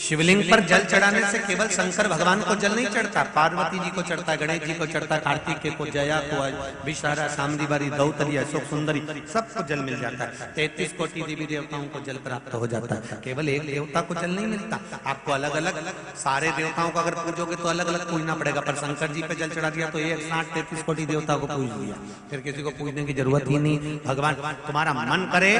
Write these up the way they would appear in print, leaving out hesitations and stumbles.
शिवलिंग पर जल चढ़ाने से केवल शंकर भगवान को जल नहीं चढ़ता, पार्वती जी को चढ़ता, गणेश जी को चढ़ता, कार्तिकेय को, जया को, विशारा, सामदीवारी, दौतरी, अशोक सुंदरी, सबको जल मिल जाता है। 33 कोटि देवी देवताओं को जल प्राप्त हो जाता है, केवल एक देवता को जल नहीं मिलता। आपको अलग अलग सारे देवताओं को अगर पूजोगे तो अलग अलग पूजना पड़ेगा, पर शंकर जी पे जल चढ़ा दिया तो 160-33 कोटि देवता को पूज लिया, फिर किसी को पूजने की जरूरत ही नहीं। भगवान तुम्हारा मन करे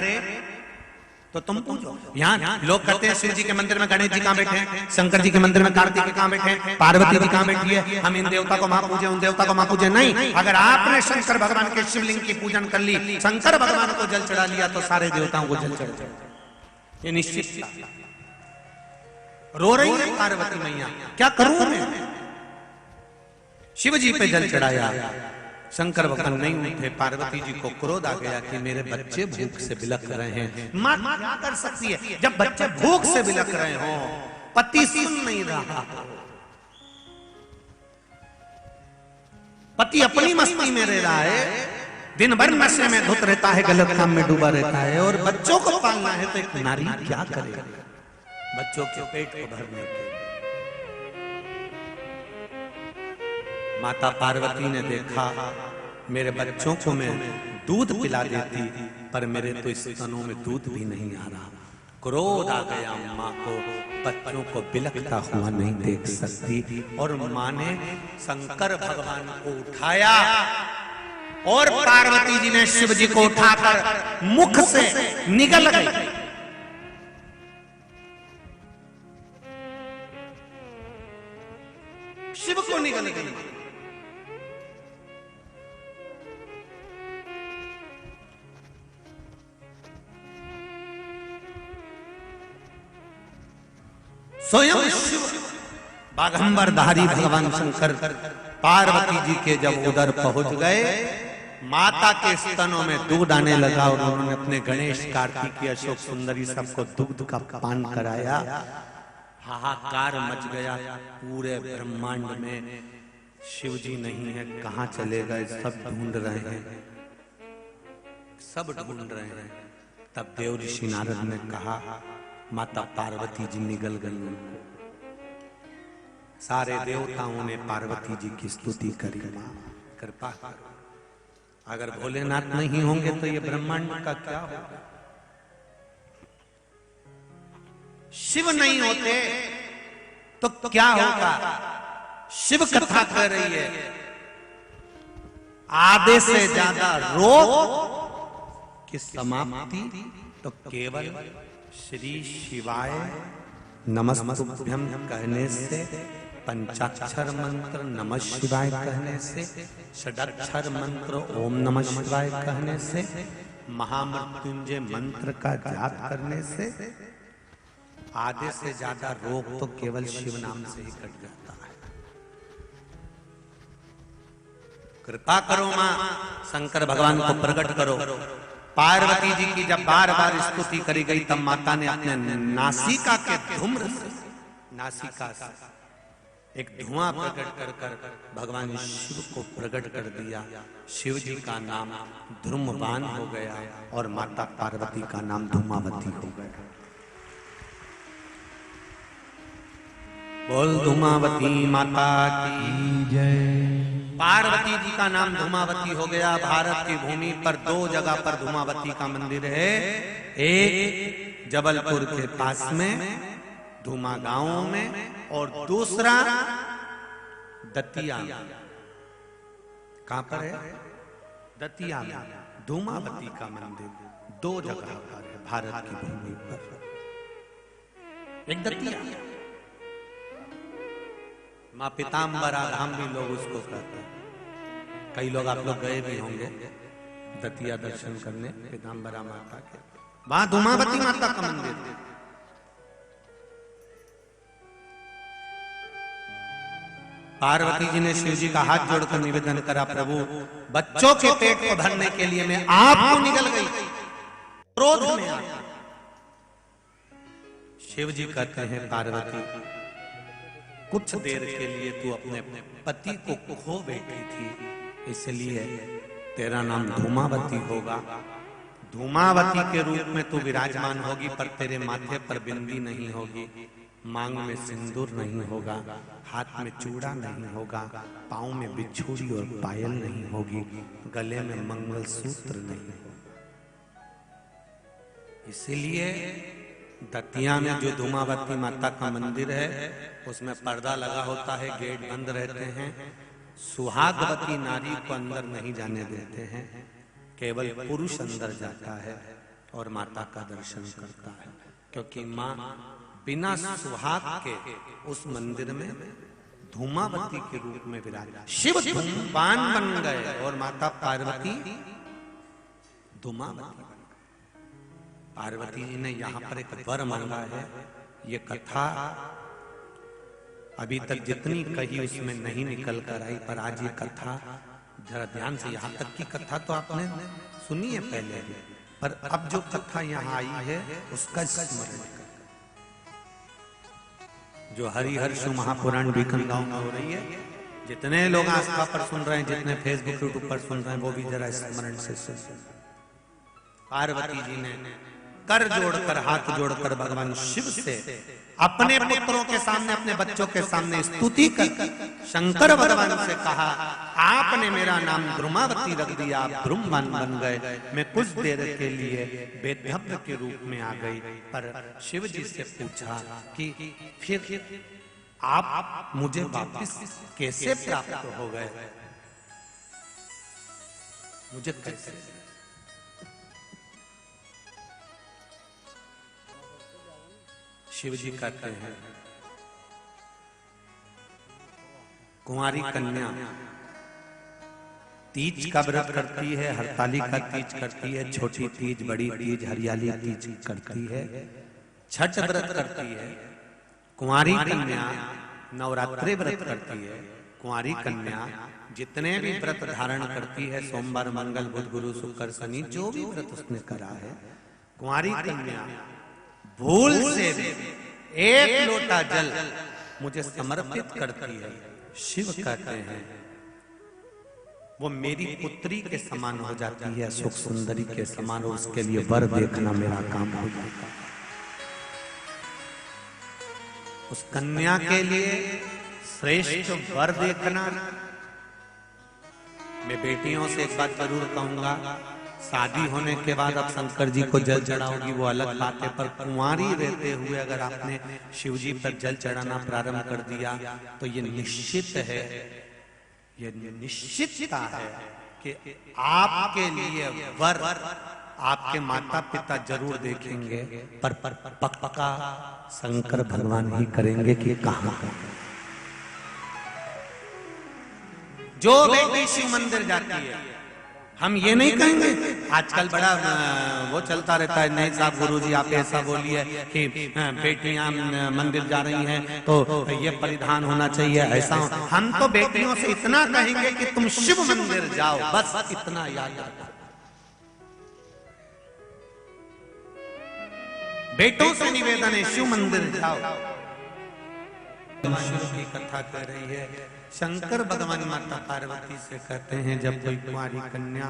तो तुम पूछो। यहाँ लोग कहते हैं शिव जी के मंदिर में गणेश जी कहाँ बैठे हैं, शंकर जी के मंदिर में कार्तिकेय कहाँ बैठे हैं, पार्वती जी कहाँ बैठी है, हम इन देवता को वहां पूजे, उन देवता को वहां पूजे। नहीं, अगर आपने शंकर भगवान के शिवलिंग की पूजन कर ली, शंकर भगवान को जल चढ़ा लिया तो सारे देवताओं को जल चढ़ जाए, ये निश्चित। रो रही है पार्वती मैया, क्या करूं मैं, शिव जी पे जल चढ़ाया, शंकर भगवान नहीं उठे। पार्वती जी को क्रोध आ गया कि मेरे बच्चे भूख से बिलख रहे हैं। मां क्या कर सकती है जब बच्चे भूख से बिलख रहे हो, पति सुन नहीं रहा, पति अपनी मस्ती में रह रहा है, दिन भर नशे में धुत रहता है, गलत काम में डूबा रहता है, और बच्चों को पालना है तो एक नारी क्या करे बच्चों के पेट को भरने के। माता पार्वती ने देखा मेरे बच्चों को मैं दूध पिला देती, पर मेरे तो इस स्तनों में दूध भी नहीं आ रहा। क्रोध आ गया माँ को, बच्चों को बिलखता हुआ नहीं देख सकती, और माँ ने शंकर भगवान को उठाया और पार्वती जी ने शिव जी को उठाकर मुख से निगल गई। शिव को निगल गई। स्वयं शिव बाघंबरधारी भगवान शंकर पार्वती जी के जब उधर पहुंच गए, माता के स्तनों में दूध आने लगा और उन्होंने अपने गणेश, कार्तिकेय, अशोक सुंदरी सबको दूध का पान कराया। हाहाकार मच गया पूरे ब्रह्मांड में, शिव जी नहीं है, कहां चले गए, सब ढूंढ रहे हैं, सब ढूंढ रहे हैं। तब देव ऋषि नारद ने कहा माता पार्वती जी निगल गई। सारे देवताओं ने पार्वती जी की स्तुति करी, मां कृपा करो, अगर भोलेनाथ नहीं होंगे तो ये ब्रह्मांड का क्या होगा। शिव नहीं होते तो क्या होगा। शिव कथा कर रही है, आधे से ज्यादा रोग की समाप्ति तो केवल श्री शिवाय नमस्तुभ्यं कहने से, पंचाक्षर मंत्र नमः शिवाय कहने से, षडाक्षर मंत्र ओम नमः शिवाय कहने से, महामृत्युंजय मंत्र का जाप करने से आधे से ज्यादा रोग तो केवल शिव नाम से ही कट जाता है। कृपा करो मां, शंकर भगवान को प्रकट करो। पार्वती जी की जब बार बार स्तुति करी गई, तब माता ने अपने नासिका के धूम्र से, नासिका से एक धुआं प्रकट कर कर भगवान शिव को प्रकट कर दिया। शिव जी का नाम धूम्रपान हो गया और माता पार्वती का नाम धूमावती हो गया। बोल धूमावती माता की जय। पार्वती जी का नाम धूमावती हो गया। भारत की भूमि पर 2 जगह पर धूमावती का मंदिर है, एक जबलपुर के पास में धूमा गांव में, और दूसरा दतिया में। कहां पर है? दतिया में धूमावती का मंदिर 2 जगह पर है भारत की भूमि पर। एक दतिया, मां पीताम्बरा धाम भी लोग उसको कहते हैं। कई लोग, आप लोग गए भी होंगे दतिया दर्शन करने पीताम्बरा माता के। वहां धूमावती माता का मंदिर। पार्वती जी ने शिव जी का हाथ जोड़कर निवेदन करा, प्रभु बच्चों के पेट को भरने के लिए मैं आपको निकल गई, क्रोध में आ। शिव जी कहते हैं पार्वती कुछ देर के लिए तू अपने पति को खो बैठी थी, इसलिए तेरा नाम धूमावती होगा। धूमावती के रूप में तू विराजमान होगी, पर तेरे माथे पर बिंदी नहीं होगी। मांग में सिंदूर नहीं होगा, हाथ में चूड़ा नहीं होगा, पाँव में बिछुड़ी और पायल नहीं होगी, गले में मंगलसूत्र नहीं होगा। इसीलिए दतिया में जो धूमावती माता का मंदिर है उसमें पर्दा लगा होता है, गेट बंद रहते हैं, सुहागवती नारी को अंदर नहीं जाने देते हैं, केवल पुरुष अंदर जाता है और माता का दर्शन करता है, क्योंकि माँ बिना सुहाग के उस मंदिर में धूमावती के रूप में विराज। शिव धूमपान बन गए और माता पार्वती धूमावती। पार्वती जी ने यहाँ पर एक वर मांगा है। ये कथा अभी तक जितनी कही उसमें नहीं निकल कर आई, पर आज ये कथा जरा ध्यान से, यहाँ तक की कथा तो आपने सुनी है पहले, पर अब जो कथा यहाँ आई है उसका स्मरण करें। जो हरिहर्ष महापुराण बीकन गांव में हो रही है, जितने लोग आस्था पर सुन रहे हैं, जितने फेसबुक यूट्यूब पर सुन रहे हैं, वो भी जरा स्मरण से सुन। पार्वती जी ने कर जोड़कर, हाथ जोड़कर भगवान शिव से अपने पुत्रों के सामने, अपने बच्चों के सामने स्तुति कर शंकर भगवान से कहा, आपने मेरा नाम द्रुमावती रख दिया, आप द्रुमवान बन गए, मैं कुछ देर के लिए बेधव्य के रूप में आ गई। पर शिव जी से पूछा कि फिर आप मुझे वापस कैसे प्राप्त हो गए, मुझे कैसे? शिव जी कहते हैं, कुंवारी कन्या तीज का व्रत करती है, हरताली का तीज करती है, छोटी तीज, बड़ी तीज, हरियाली तीज करती है, छठ व्रत करती है। कुंवारी कन्या नवरात्रि व्रत करती है। कुंवारी कन्या जितने भी व्रत धारण करती है, सोमवार, मंगल, बुध, गुरु, शुक्र, शनि, जो भी व्रत उसने करा है, कुंवारी कन्या भूल से एक लोटा जल मुझे समर्पित करती है। शिव कहते हैं वो मेरी पुत्री के समान हो जाती है, सुख सुंदरी के समान, और उसके लिए वर देखना मेरा काम हो जाता है। उस कन्या के लिए श्रेष्ठ वर देखना। मैं बेटियों से एक बात जरूर कहूंगा, शादी होने के बाद अब शंकर जी को जल चढ़ाओगी वो अलग बात है, पर कुंवारी रहते हुए अगर आपने शिव जी पर जल चढ़ाना प्रारंभ कर दिया तो ये निश्चित है, ये निश्चितता है कि आपके लिए वर आपके माता पिता जरूर देखेंगे, पर पक्का शंकर भगवान ही करेंगे कि कहां। जो बेटी शिव मंदिर जाती है, हम ये नहीं कहेंगे, आजकल बड़ा वो चलता रहता है, नहीं साहब गुरुजी आप ऐसा बोलिए कि बेटियां मंदिर जा रही हैं तो ये परिधान होना चाहिए, ऐसा। हम तो बेटियों से इतना कहेंगे कि तुम शिव मंदिर जाओ, बस इतना याद रखो। बेटों से निवेदन है, शिव मंदिर जाओ। शिव की कथा कर रही है, शंकर भगवान माता पार्वती से कहते हैं, जब कोई कुंवारी कन्या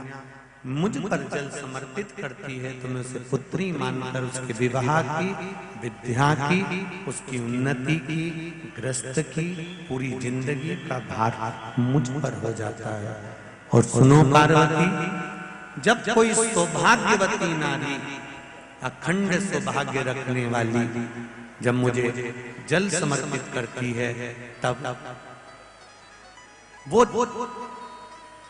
मुझ पर जल समर्पित करती है तो मैं उसे पुत्री मानकर उसके विवाह की, विद्या की, उसकी उन्नति की, ग्रस्त की, पूरी जिंदगी का भार मुझ पर हो जाता है। और सुनो पार्वती, जब कोई सौभाग्यवती नारी, अखंड सौभाग्य रखने वाली जब मुझे जल समर्पित करती है, तब वो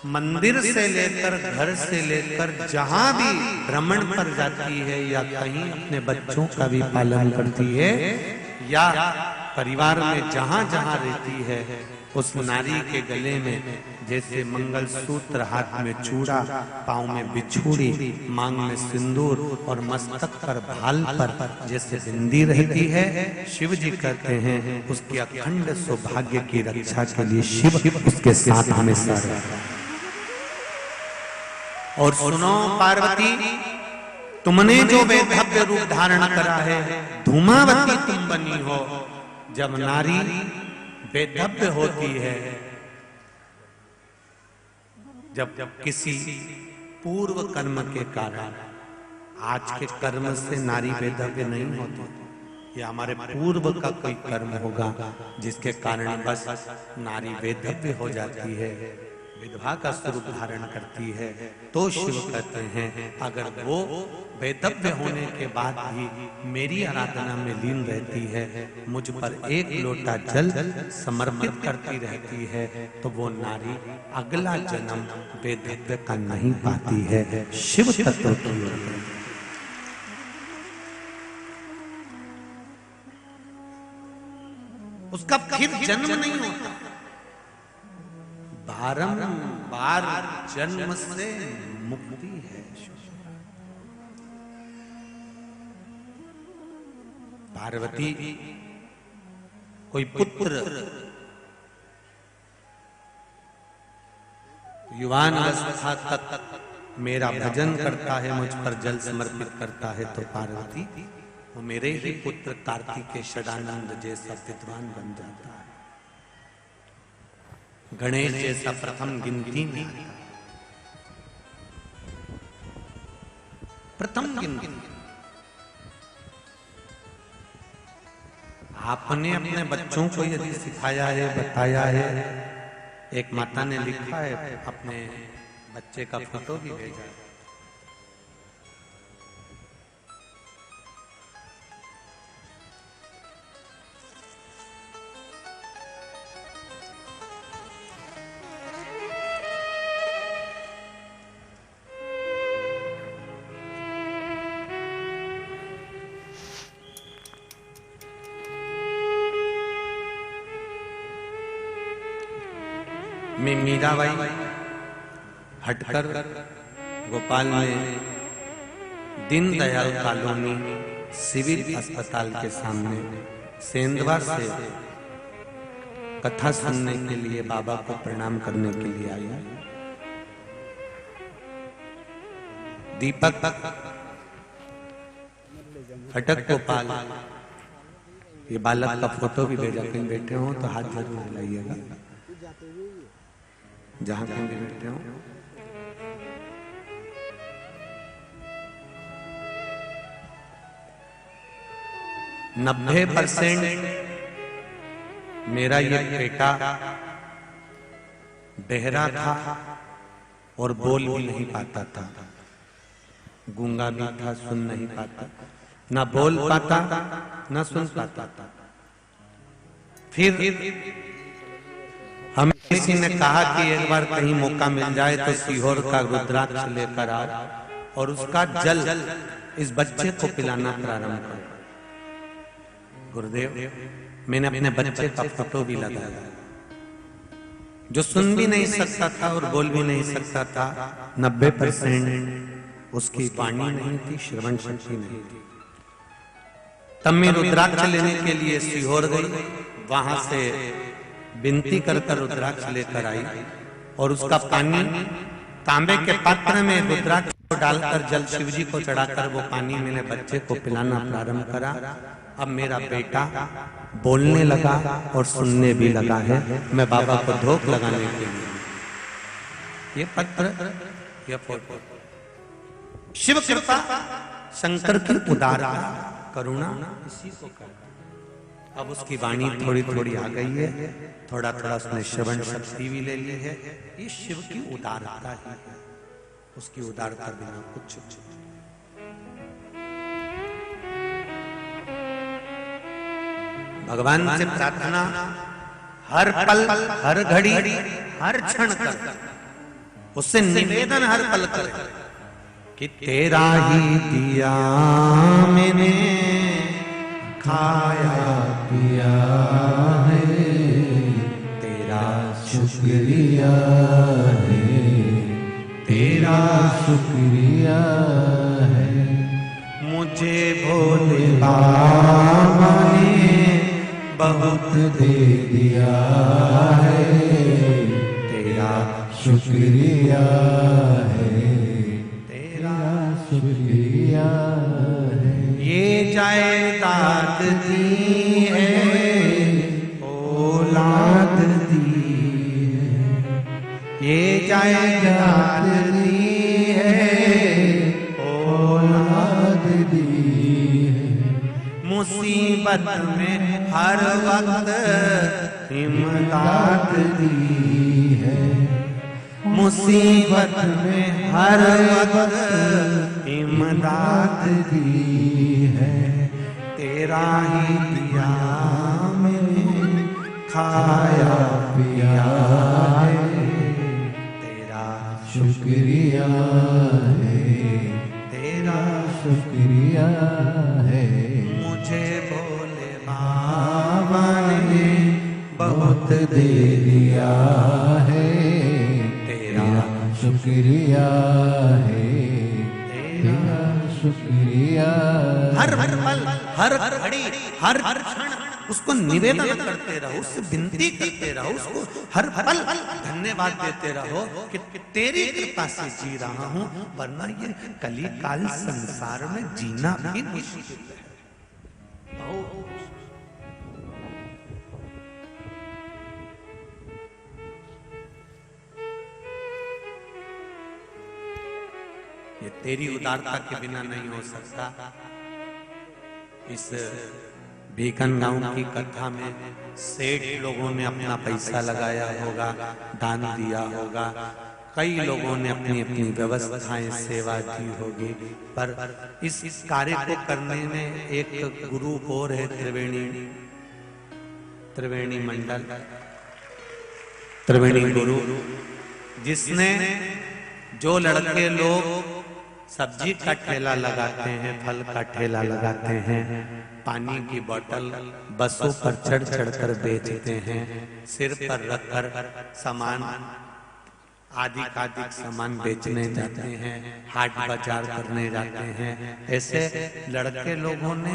मंदिर से लेकर, घर से लेकर जहां भी भ्रमण पर जाती है, या कहीं अपने बच्चों का भी पालन करती है, या परिवार में जहां जहां रहती है, उस नारी के गले में जैसे मंगलसूत्र, हाथ में चूड़ा, पाँव में बिछुड़ी, मांग में सिंदूर और मस्तक पर भाल पर जैसे बिंदी रहती है, शिव जी कहते हैं उसके अखंड सौभाग्य की रक्षा के लिए शिव उसके साथ हमेशा रहता है। और सुनो पार्वती, तुमने जो वैधव्य रूप धारण करा है, धूमावती तुम बनी हो। जब नारी वैधव्य होती है, जब किसी पूर्व कर्म के कारण, आज के कर्म से नारी वैधव्य नहीं होती, या हमारे पूर्व का कोई कर्म होगा जिसके कारण बस नारी वेदव्य हो जाती है, विधवा का स्वरूप धारण करती है, तो शिव कहते हैं अगर वो वेदव्य होने के बाद भी मेरी आराधना में लीन रहती है, मुझ पर एक लोटा जल समर्पित करती रहती है, तो वो नारी अगला जन्म वेदव्य का नहीं पाती है। शिव तत्व की ओर उसका फिर जन्म नहीं होता, बारंबार जन्म से मुक्ति है। पार्वती कोई पुत्र युवान अवस्था तक मेरा भजन करता है, मुझ पर जल समर्पित करता है, तो पार्वती वो मेरे ही पुत्र कार्तिकेय षडानंद जैसा विद्वान बन जाता है, गणेश जैसा प्रथम गिनती में आता है, प्रथम गिनती। आपने अपने बच्चों को यदि सिखाया है, बताया है, एक माता ने लिखा है, अपने बच्चे का फोटो भी भेजा है, मैं मीराबाई हटकर भोपाल में दीनदयाल कॉलोनी सिविल अस्पताल के सामने सेंधवा से कथा सुनने के लिए बाबा को प्रणाम करने के लिए आई। दीपक फटक गोपाल, ये बालक का फोटो भी भेजा, कहीं बैठे हो तो हाथ जरूर हिलाइएगा, जहां कहीं भी बैठे हो। नब्बे % मेरा ये बेटा बहरा था और बोल भी नहीं पाता था, गूंगा भी था, सुन नहीं पाता, ना बोल पाता ना सुन पाता था। फिर हमें किसी ने कहा कि एक बार कहीं मौका मिल जाए तो सीहोर का रुद्राक्ष लेकर आओ और उसका जल इस बच्चे को पिलाना प्रारंभ करो। गुरुदेव, मैंने अपने बच्चे का फोटो भी लगाया, जो सुन भी नहीं सकता था और बोल भी नहीं सकता था। 90% उसकी वाणी नहीं थी, श्रवण शक्ति नहीं थी। तब मैं रुद्राक्ष लेने के लिए सीहोर गई, वहां से विनती कर रुद्राक्ष लेकर आई और उसका पानी तांबे के पात्र में रुद्राक्ष को डालकर जल शिव जी को चढ़ाकर वो पानी मैंने बच्चे को पिलाना प्रारंभ करा। अब मेरा बेटा बोलने लगा और सुनने भी लगा है। मैं बाबा को धोख लगाने के लिए ये पत्र, ये फोटो, शिव कृपा, शंकर की उदारता, करुणा इसी को कर। अब उसकी वाणी थोड़ी थोड़ी आ गई है, थोड़ा थोड़ा उसने श्रवण शक्ति भी ले ली है। ये शिव की उदारता ही है, उसकी उदारता बिना कुछ। भगवान से प्रार्थना हर पल, हर घड़ी, हर क्षण कर, उससे निवेदन हर पल कर कि तेरा ही दिया मैंने खाया पिया है, तेरा शुक्रिया है, तेरा शुक्रिया है। मुझे भोले बाबा ने बहुत दे दिया है, तेरा शुक्रिया है, तेरा शुक्रिया है। ये जायदाद दी है, औलाद दी है, ये जायदाद दी है, औलाद दी है। मुसीबत मुसीबत में हर वक्त इमदाद दी है, मुसीबत में हर वक्त इमदाद दी है, तेरा ही दिया मैंने खाया पिया है, तेरा शुक्रिया है, तेरा शुक्रिया है। मुझे भोले बाबा ने बहुत दे दिया है, तेरा शुक्रिया है, तेरा शुक्रिया। हर पल, हर घड़ी, हर क्षण उसको निवेदन करते रहो, उससे विनती करते रहो, उसको हर पल धन्यवाद देते रहो कि तेरी कृपा से जी रहा हूं, वरना ये कली काल संसार में जीना भी मुश्किल है। ये तेरी उदारता के बिना नहीं हो सकता। इस बीकन गांव की कथा में सेठ लोगों ने अपना पैसा लगाया होगा, दान दिया होगा, कई लोगों ने अपनी अपनी व्यवस्थाएं सेवा दी होगी, पर इस कार्य को करने में एक गुरु और है, त्रिवेणी मंडल, त्रिवेणी गुरु, जिसने जो लड़के लोग सब्जी का ठेला लगाते हैं, फल का ठेला लगाते हैं, पानी की बोतल बसों पर चढ़ चढ़कर बेचते हैं, सिर पर रखकर सामान आदि सामान बेचने जाते हैं, हाट बाजार करने जाते हैं, ऐसे लड़के लोगों ने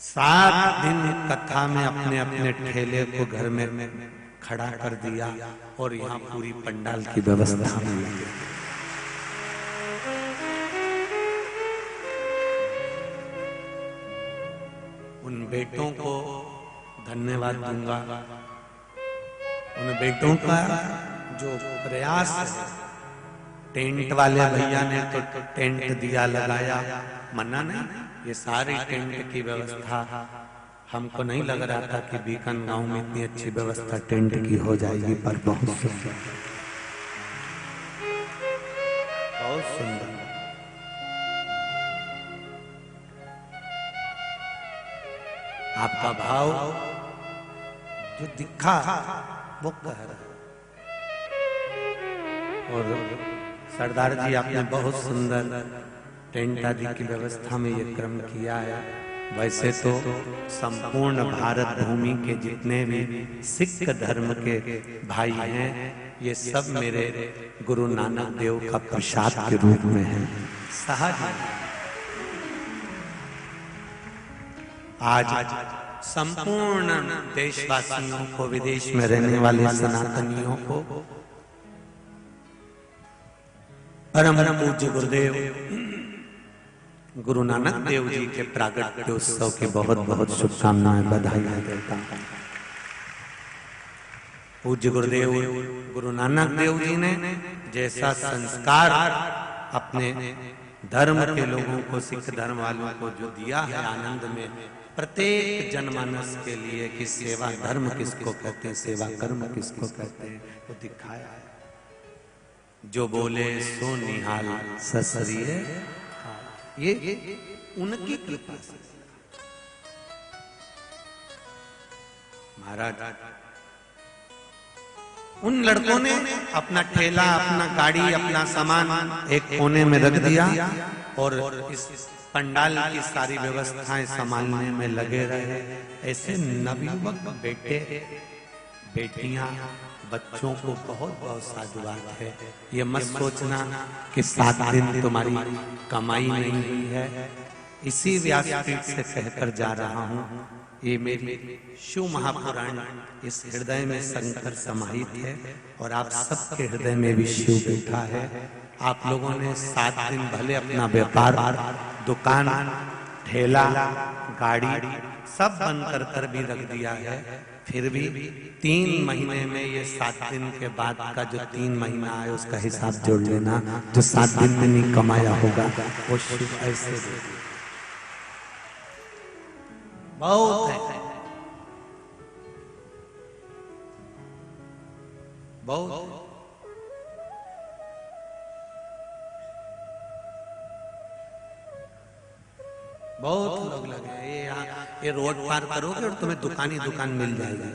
7 दिन कथा में अपने अपने ठेले को घर में खड़ा कर दिया और यहाँ पूरी पंडाल की व्यवस्था में लगे। उन बेटों को धन्यवाद दूंगा, उन बेटों का जो प्रयास है। टेंट वाले भैया ने तो टेंट दिया लगाया, मना नहीं, ये सारी टेंट की व्यवस्था हमको नहीं लग रहा था कि बीकन गांव में इतनी अच्छी व्यवस्था टेंट की हो जाएगी, पर बहुत सुंदर, बहुत सुंदर। आपका भाव जो दिखा वो कह रहा, और सरदार जी आपने बहुत सुंदर टेंट आदि की व्यवस्था में ये क्रम किया है। वैसे तो संपूर्ण भारत भूमि के जितने भी सिख धर्म के भाई हैं, ये सब मेरे गुरु नानक देव का प्रसाद के रूप में है। सहज आज संपूर्ण देशवासियों को, विदेश में रहने वाले सनातनियों को परम पूज्य गुरुदेव गुरु नानक देव जी के प्रागट्योत्सव की बहुत बहुत शुभकामनाएं, बधाई देता हूं। पूज्य गुरुदेव गुरु नानक देव जी ने जैसा संस्कार अपने धर्म के लोगों को, सिख धर्म वालों को जो दिया है आनंद में, प्रत्येक जनमानस के लिए कि सेवा धर्म किसको कहते हैं, सेवा कर्म किसको कहते हैं, वो दिखाया है। जो बोले सो निहाल ससरिए, ये उनकी कृपा से। महाराज उन लड़कों ने अपना ठेला, अपना गाड़ी, अपना सामान एक कोने में रख दिया और इस पंडाल की सारी व्यवस्थाएं संभालने में लगे रहे। ऐसे नवयुवक बेटे बेटियां बच्चों को बहुत बहुत साधुवाद है। ये मत सोचना कि 7 दिन तुम्हारी कमाई नहीं हुई है। इसी व्यासपीठ से कहकर जा रहा हूँ, ये मेरी शिव महापुराण इस हृदय में शंकर समाहित है और आप सबके हृदय में भी शिव बैठा है। आप लोगों ने 7 दिन भले अपना व्यापार, दुकान, ठेला, गाड़ी सब बंद कर भी रख दिया है, फिर भी 3 महीने में ये 7 दिन के बाद का जो 3 महीना है उसका हिसाब जोड़ लेना। जो 7 दिन में नहीं कमाया होगा वो शिव ऐसे बहुत है, बहुत। बहुत लोग लगे ये यहाँ, ये रोड पार करोगे और तुम्हें दुकान ही दुकान मिल जाएगी।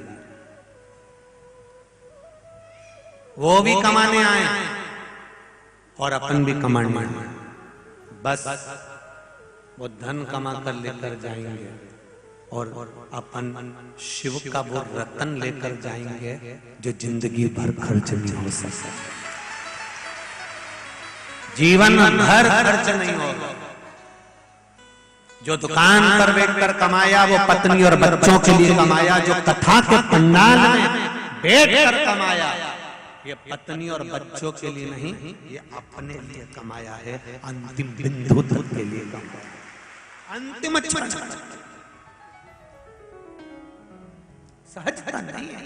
वो भी कमाने आए और अपन भी कमाने आए, बस वो धन कमा कर लेकर जाएंगे और अपन शिव का वो रतन लेकर जाएंगे जो जिंदगी भर खर्च नहीं हो सकता, जीवन भर खर्च नहीं होगा। जो दुकान पर बैठकर कमाया वो पत्नी और बच्चों के लिए कमाया, जो कथा के पंडाल में बैठकर कमाया ये पत्नी और बच्चों के लिए नहीं, ये अपने लिए कमाया है, अंतिम बिंदु तक के लिए कमाया, अंतिम सहजता नहीं है।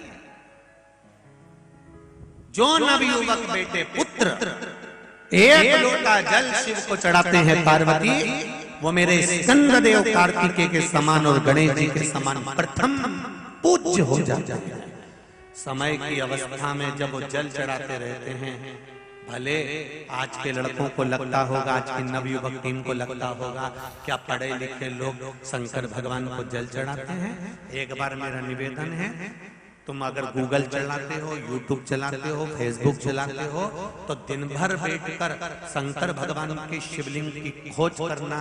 जो नवयुवक बेटे पुत्र एक लोटा जल शिव को चढ़ाते हैं पार्वती, वो मेरे स्कंददेव कार्तिकेय के समान और गणेश जी के समान प्रथम पूज्य हो जाते हैं। समय की अवस्था में जब वो जल चढ़ाते रहते हैं, भले आज के लड़कों को लगता होगा, आज की नवयुवक टीम को लगता होगा क्या पढ़े लिखे लोग शंकर भगवान को जल चढ़ाते हैं। एक बार मेरा निवेदन है, तुम अगर गूगल चलाते हो, यूट्यूब चलाते हो, फेसबुक चलाते हो, तो दिन भर बैठकर शंकर भगवान के शिवलिंग की खोज करना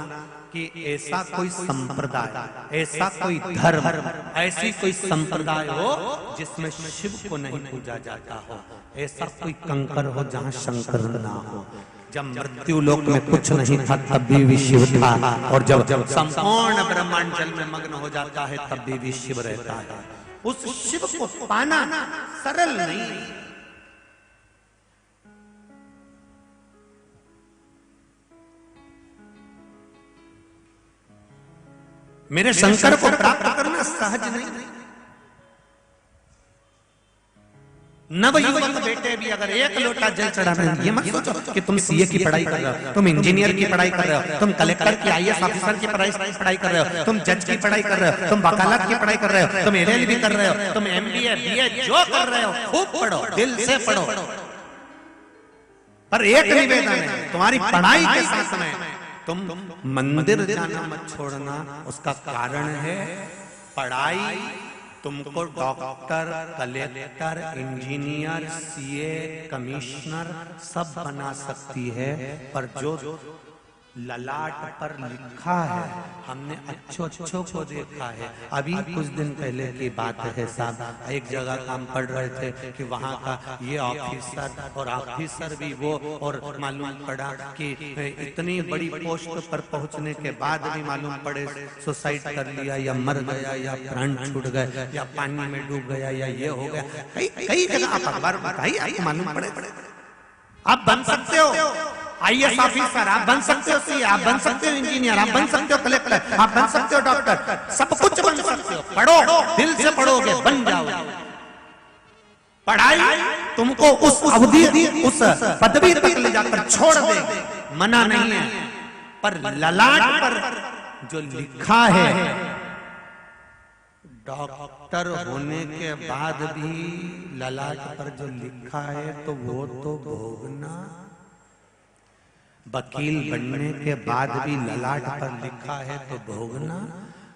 कि ऐसा कोई संप्रदाय, ऐसा कोई धर्म, ऐसी कोई संप्रदाय हो जिसमें शिव को नहीं पूजा जाता हो, ऐसा कोई कंकर हो जहाँ शंकर ना हो। जब मृत्यु लोक में कुछ नहीं था तब भी शिव था, और जब संपूर्ण ब्रह्मांड जल में मग्न हो जाता है तब भी शिव रहता है। उस शिव को पाना सरल नहीं। मेरे शंकर को प्राप्त करना सहज नहीं। नवयुवक बेटे भी अगर एक लोटा जल चढ़ाना, ये मत सोचो कि तुम सीए की पढ़ाई कर रहे हो, तुम इंजीनियर की पढ़ाई कर रहे हो, तुम कलेक्टर की आईएएस ऑफिसर की पढ़ाई कर रहे हो, तुम जज की पढ़ाई कर रहे हो, तुम वकालत की पढ़ाई कर रहे हो, तुम एलएलबी कर रहे हो, तुम एमबीए बीए जो कर रहे हो खूब पढ़ो, दिल से पढ़ो। पर एक निवेदन है, तुम्हारी पढ़ाई के साथ में तुम मंदिर जाना मत छोड़ना। उसका कारण है पढ़ाई तुमको doctor, collector, engineer, CA, commissioner सब बना सकती है, पर जो ललाट पर लिखा है, हमने अच्छों को देखा है। अभी कुछ दिन पहले की बात है साहब, एक जगह हम पढ़ रहे थे कि वहाँ का ये ऑफिसर और ऑफिसर भी वो, और मालूम पड़ा कि इतनी बड़ी पोस्ट पर पहुँचने के बाद भी मालूम पड़े सुसाइड कर लिया, या मर गया, या प्राण छूट गए, या पानी में डूब गया, या ये हो गया। कई जगह आप अखबार बताइए, आपको मालूम पड़े। आप बन सकते हो आईएएस ऑफिसर, आप बन सकते हो सीए, आप बन सकते हो इंजीनियर, आप बन सकते हो कलेक्टर, आप बन सकते हो डॉक्टर, सब कुछ बन सकते हो। पढ़ो, दिल से पढ़ोगे बन जाओगे। पढ़ाई तुमको उस अवधि, उस पदवी तक ले जाकर छोड़ दे, मना नहीं है, पर ललाट पर जो लिखा है, डॉक्टर होने के बाद भी ललाट पर जो लिखा है तो वो तो भोगना। वकील बनने के बाद भी ललाट पर लिखा है तो भोगना।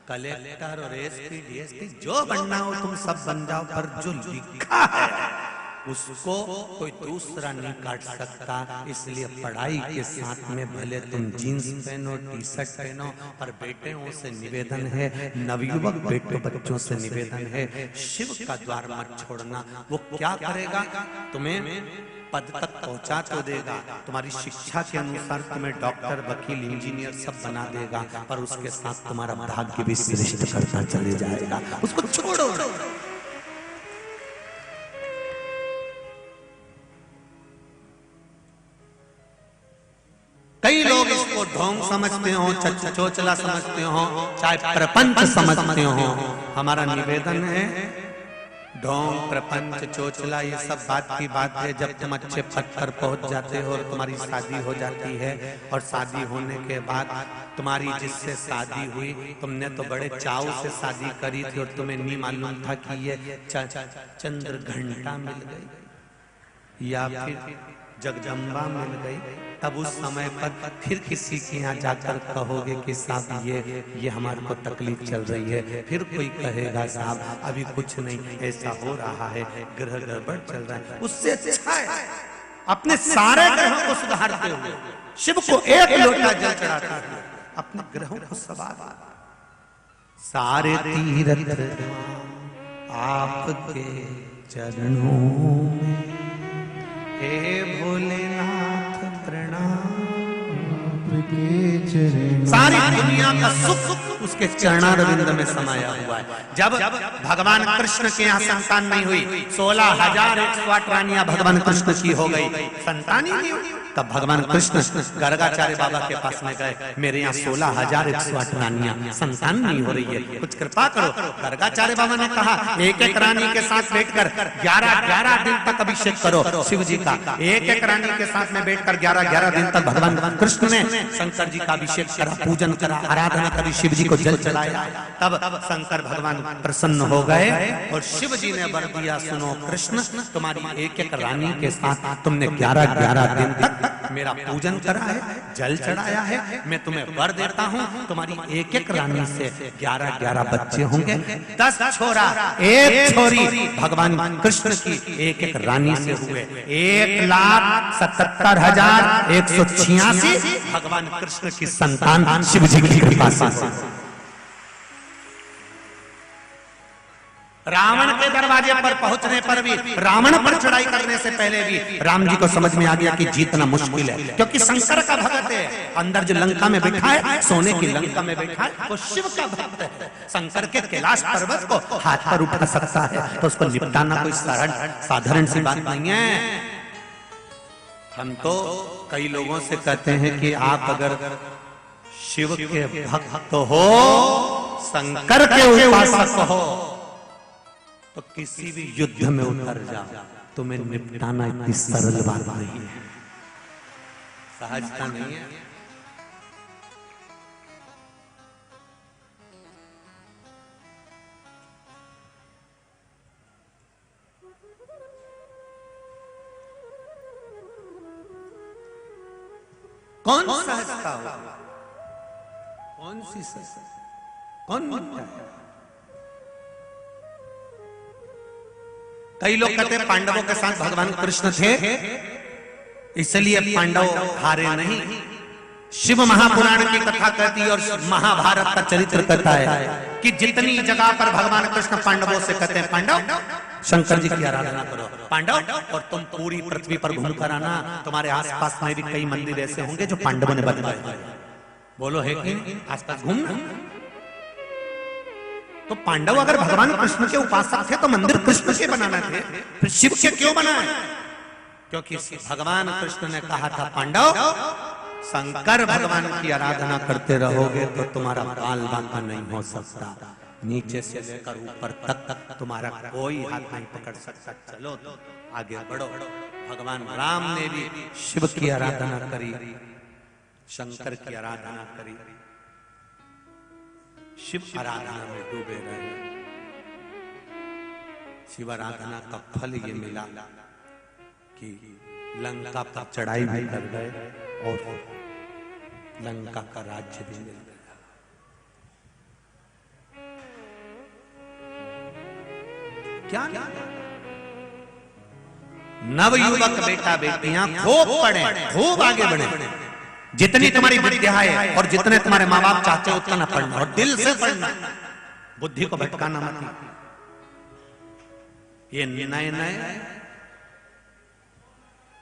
कलेक्टर और एसपी, डीएसपी जो बनना हो तुम सब बन जाओ, पर जो लिखा है उसको कोई दूसरा नहीं काट सकता। इसलिए पढ़ाई के साथ में भले तुम जीन्स पहनो, टी शर्ट पहनो, पर बेटियों से निवेदन है, नवयुवक बेटों बच्चों से निवेदन है, शिव का द्वार मत छोड़ना। वो क्या करेगा, तुम्हें पद तक पहुंचा तो देगा, तुम्हारी शिक्षा के अनुसार तुम्हें डॉक्टर, वकील, इंजीनियर सब बना देगा, पर उसके साथ तुम्हारा भाग्य भी श्रेष्ठ करता चले जाएगा। उसको छोड़ो। कई लोग इसको ढोंग समझते हो, चोचला समझते हो, चाहे प्रपंच समझते हो। हमारा निवेदन है ढोंग प्रपंच चोचला ये सब बात की बात है। जब तुम अच्छे पद पर पहुंच जाते हो और तुम्हारी शादी हो जाती है, और शादी होने के बाद तुम्हारी जिससे शादी हुई, तुमने तो बड़े चाव से शादी करी थी और तुम्हें नहीं मालूम था कि ये चंद्र घंटा मिल गई या फिर जगदम्बा मिल गई, तब उस समय पर फिर किसी के यहाँ जाकर कहोगे कि साहब ये हमारे को तकलीफ चल रही है। फिर कोई कहेगा साहब अभी कुछ नहीं, ऐसा हो रहा है, ग्रह गड़बड़ चल रहा है। उससे अच्छा है अपने सारे ग्रहों को सुधारते हुए, शिव को एक लोटा जल चढ़ाते हुए अपने ग्रहों को सवार। सारे तीर्थ आपके चरणों में, हे भोलेनाथ प्रणाम। आपके चरणों सारी दुनिया का सुख उसके चरणारविंद में समाया हुआ है। जब भगवान कृष्ण के यहाँ संतान नहीं हुई, 16,108 रानियां भगवान कृष्ण की हो गई, संतान ही नहीं हुई, तब भगवान कृष्ण गर्गाचार्य बाबा के पास में गए, मेरे यहाँ 16,108 रानियां संतान नहीं हो रही है, कुछ कृपा करो। गर्गाचार्य बाबा ने कहा एक एक रानी के साथ बैठकर 11-11 दिन तक अभिषेक करो शिव जी का। एक एक रानी के साथ में बैठकर 11-11 दिन तक भगवान कृष्ण ने शंकर जी का अभिषेक करा, पूजन करा, आराधना करी, शिव जी को जल चढ़ाया। तब शंकर भगवान प्रसन्न हो गए और शिव जी ने वर दिया, सुनो कृष्ण, तुम्हारी एक एक रानी के साथ तुमने 11-11 दिन तक मेरा पूजन करा है, जल चढ़ाया है, मैं तुम्हें वर देता हूँ, तुम्हारी एक एक रानी से 11-11 बच्चे होंगे, 10 छोरा 1 छोरी भगवान कृष्ण की एक एक रानी से हुए 1,77,186 भगवान कृष्ण की संतान शिव जी की कृपा से। रावण के दरवाजे पर पहुंचने पर भी, रावण पर चढ़ाई करने से पहले भी राम जी को समझ में आ गया कि जीतना मुश्किल है, क्योंकि शंकर का भक्त है। अंदर जो लंका में बैठा है, सोने की लंका में बैठा है, वो शिव का भक्त है। शंकर के कैलाश पर्वत को हाथ पर उठा सकता है, तो उसको निपटाना कोई साधारण सी बात नहीं है। हम तो कई लोगों से कहते हैं कि आप अगर शिव के भक्त हो, शंकर के उपासक हो, तो किसी भी युद्ध में उतर जाओ, तुम्हें निपटाना इतनी सरल बात नहीं है, सहजता नहीं है। कौन सहजता हो, कौन सी सहजता, कौन निपटा है? कई लोग कहते हैं पांडवों के साथ भगवान कृष्ण थे, इसलिए पांडव हारे नहीं। शिव महापुराण की कथा कहती है और महाभारत का चरित्र कहता है कि जितनी जगह पर भगवान कृष्ण पांडवों से कहते हैं, पांडव शंकर जी की आराधना करो, पांडव, और तुम पूरी पृथ्वी पर घूमकर आना, तुम्हारे आसपास में भी कई मंदिर ऐसे होंगे जो पांडवों ने बनवाए। बोलो है कि आसपास घूमना। तो पांडव अगर भगवान कृष्ण के उपासक थे तो मंदिर कृष्ण के बनाना थे, फिर शिव के क्यों बनाए? क्योंकि भगवान कृष्ण ने कहा था, पांडव शंकर भगवान की आराधना करते रहोगे तो तुम्हारा बाल बांका नहीं हो सकता, नीचे से लेकर ऊपर तक तुम्हारा कोई हाथ नहीं पकड़ सकता, चलो आगे बढ़ो। भगवान राम ने भी शिव की आराधना करी, शंकर की आराधना करी, शिव आराधना में डूबे रहे। शिव आराधना का फल ये मिला कि लंका पर चढ़ाई भी कर गए और लंका का राज्य भी मिल गया। क्या नवयुवक बेटा बेटियां खूब पढ़े, खूब आगे बढ़े, जितनी तुम्हारी विद्या है और जितने तुम्हारे माँ बाप चाहते हो उतना पढ़ना, और दिल से पढ़ना, बुद्धि को भटकाना मत। ये नए नए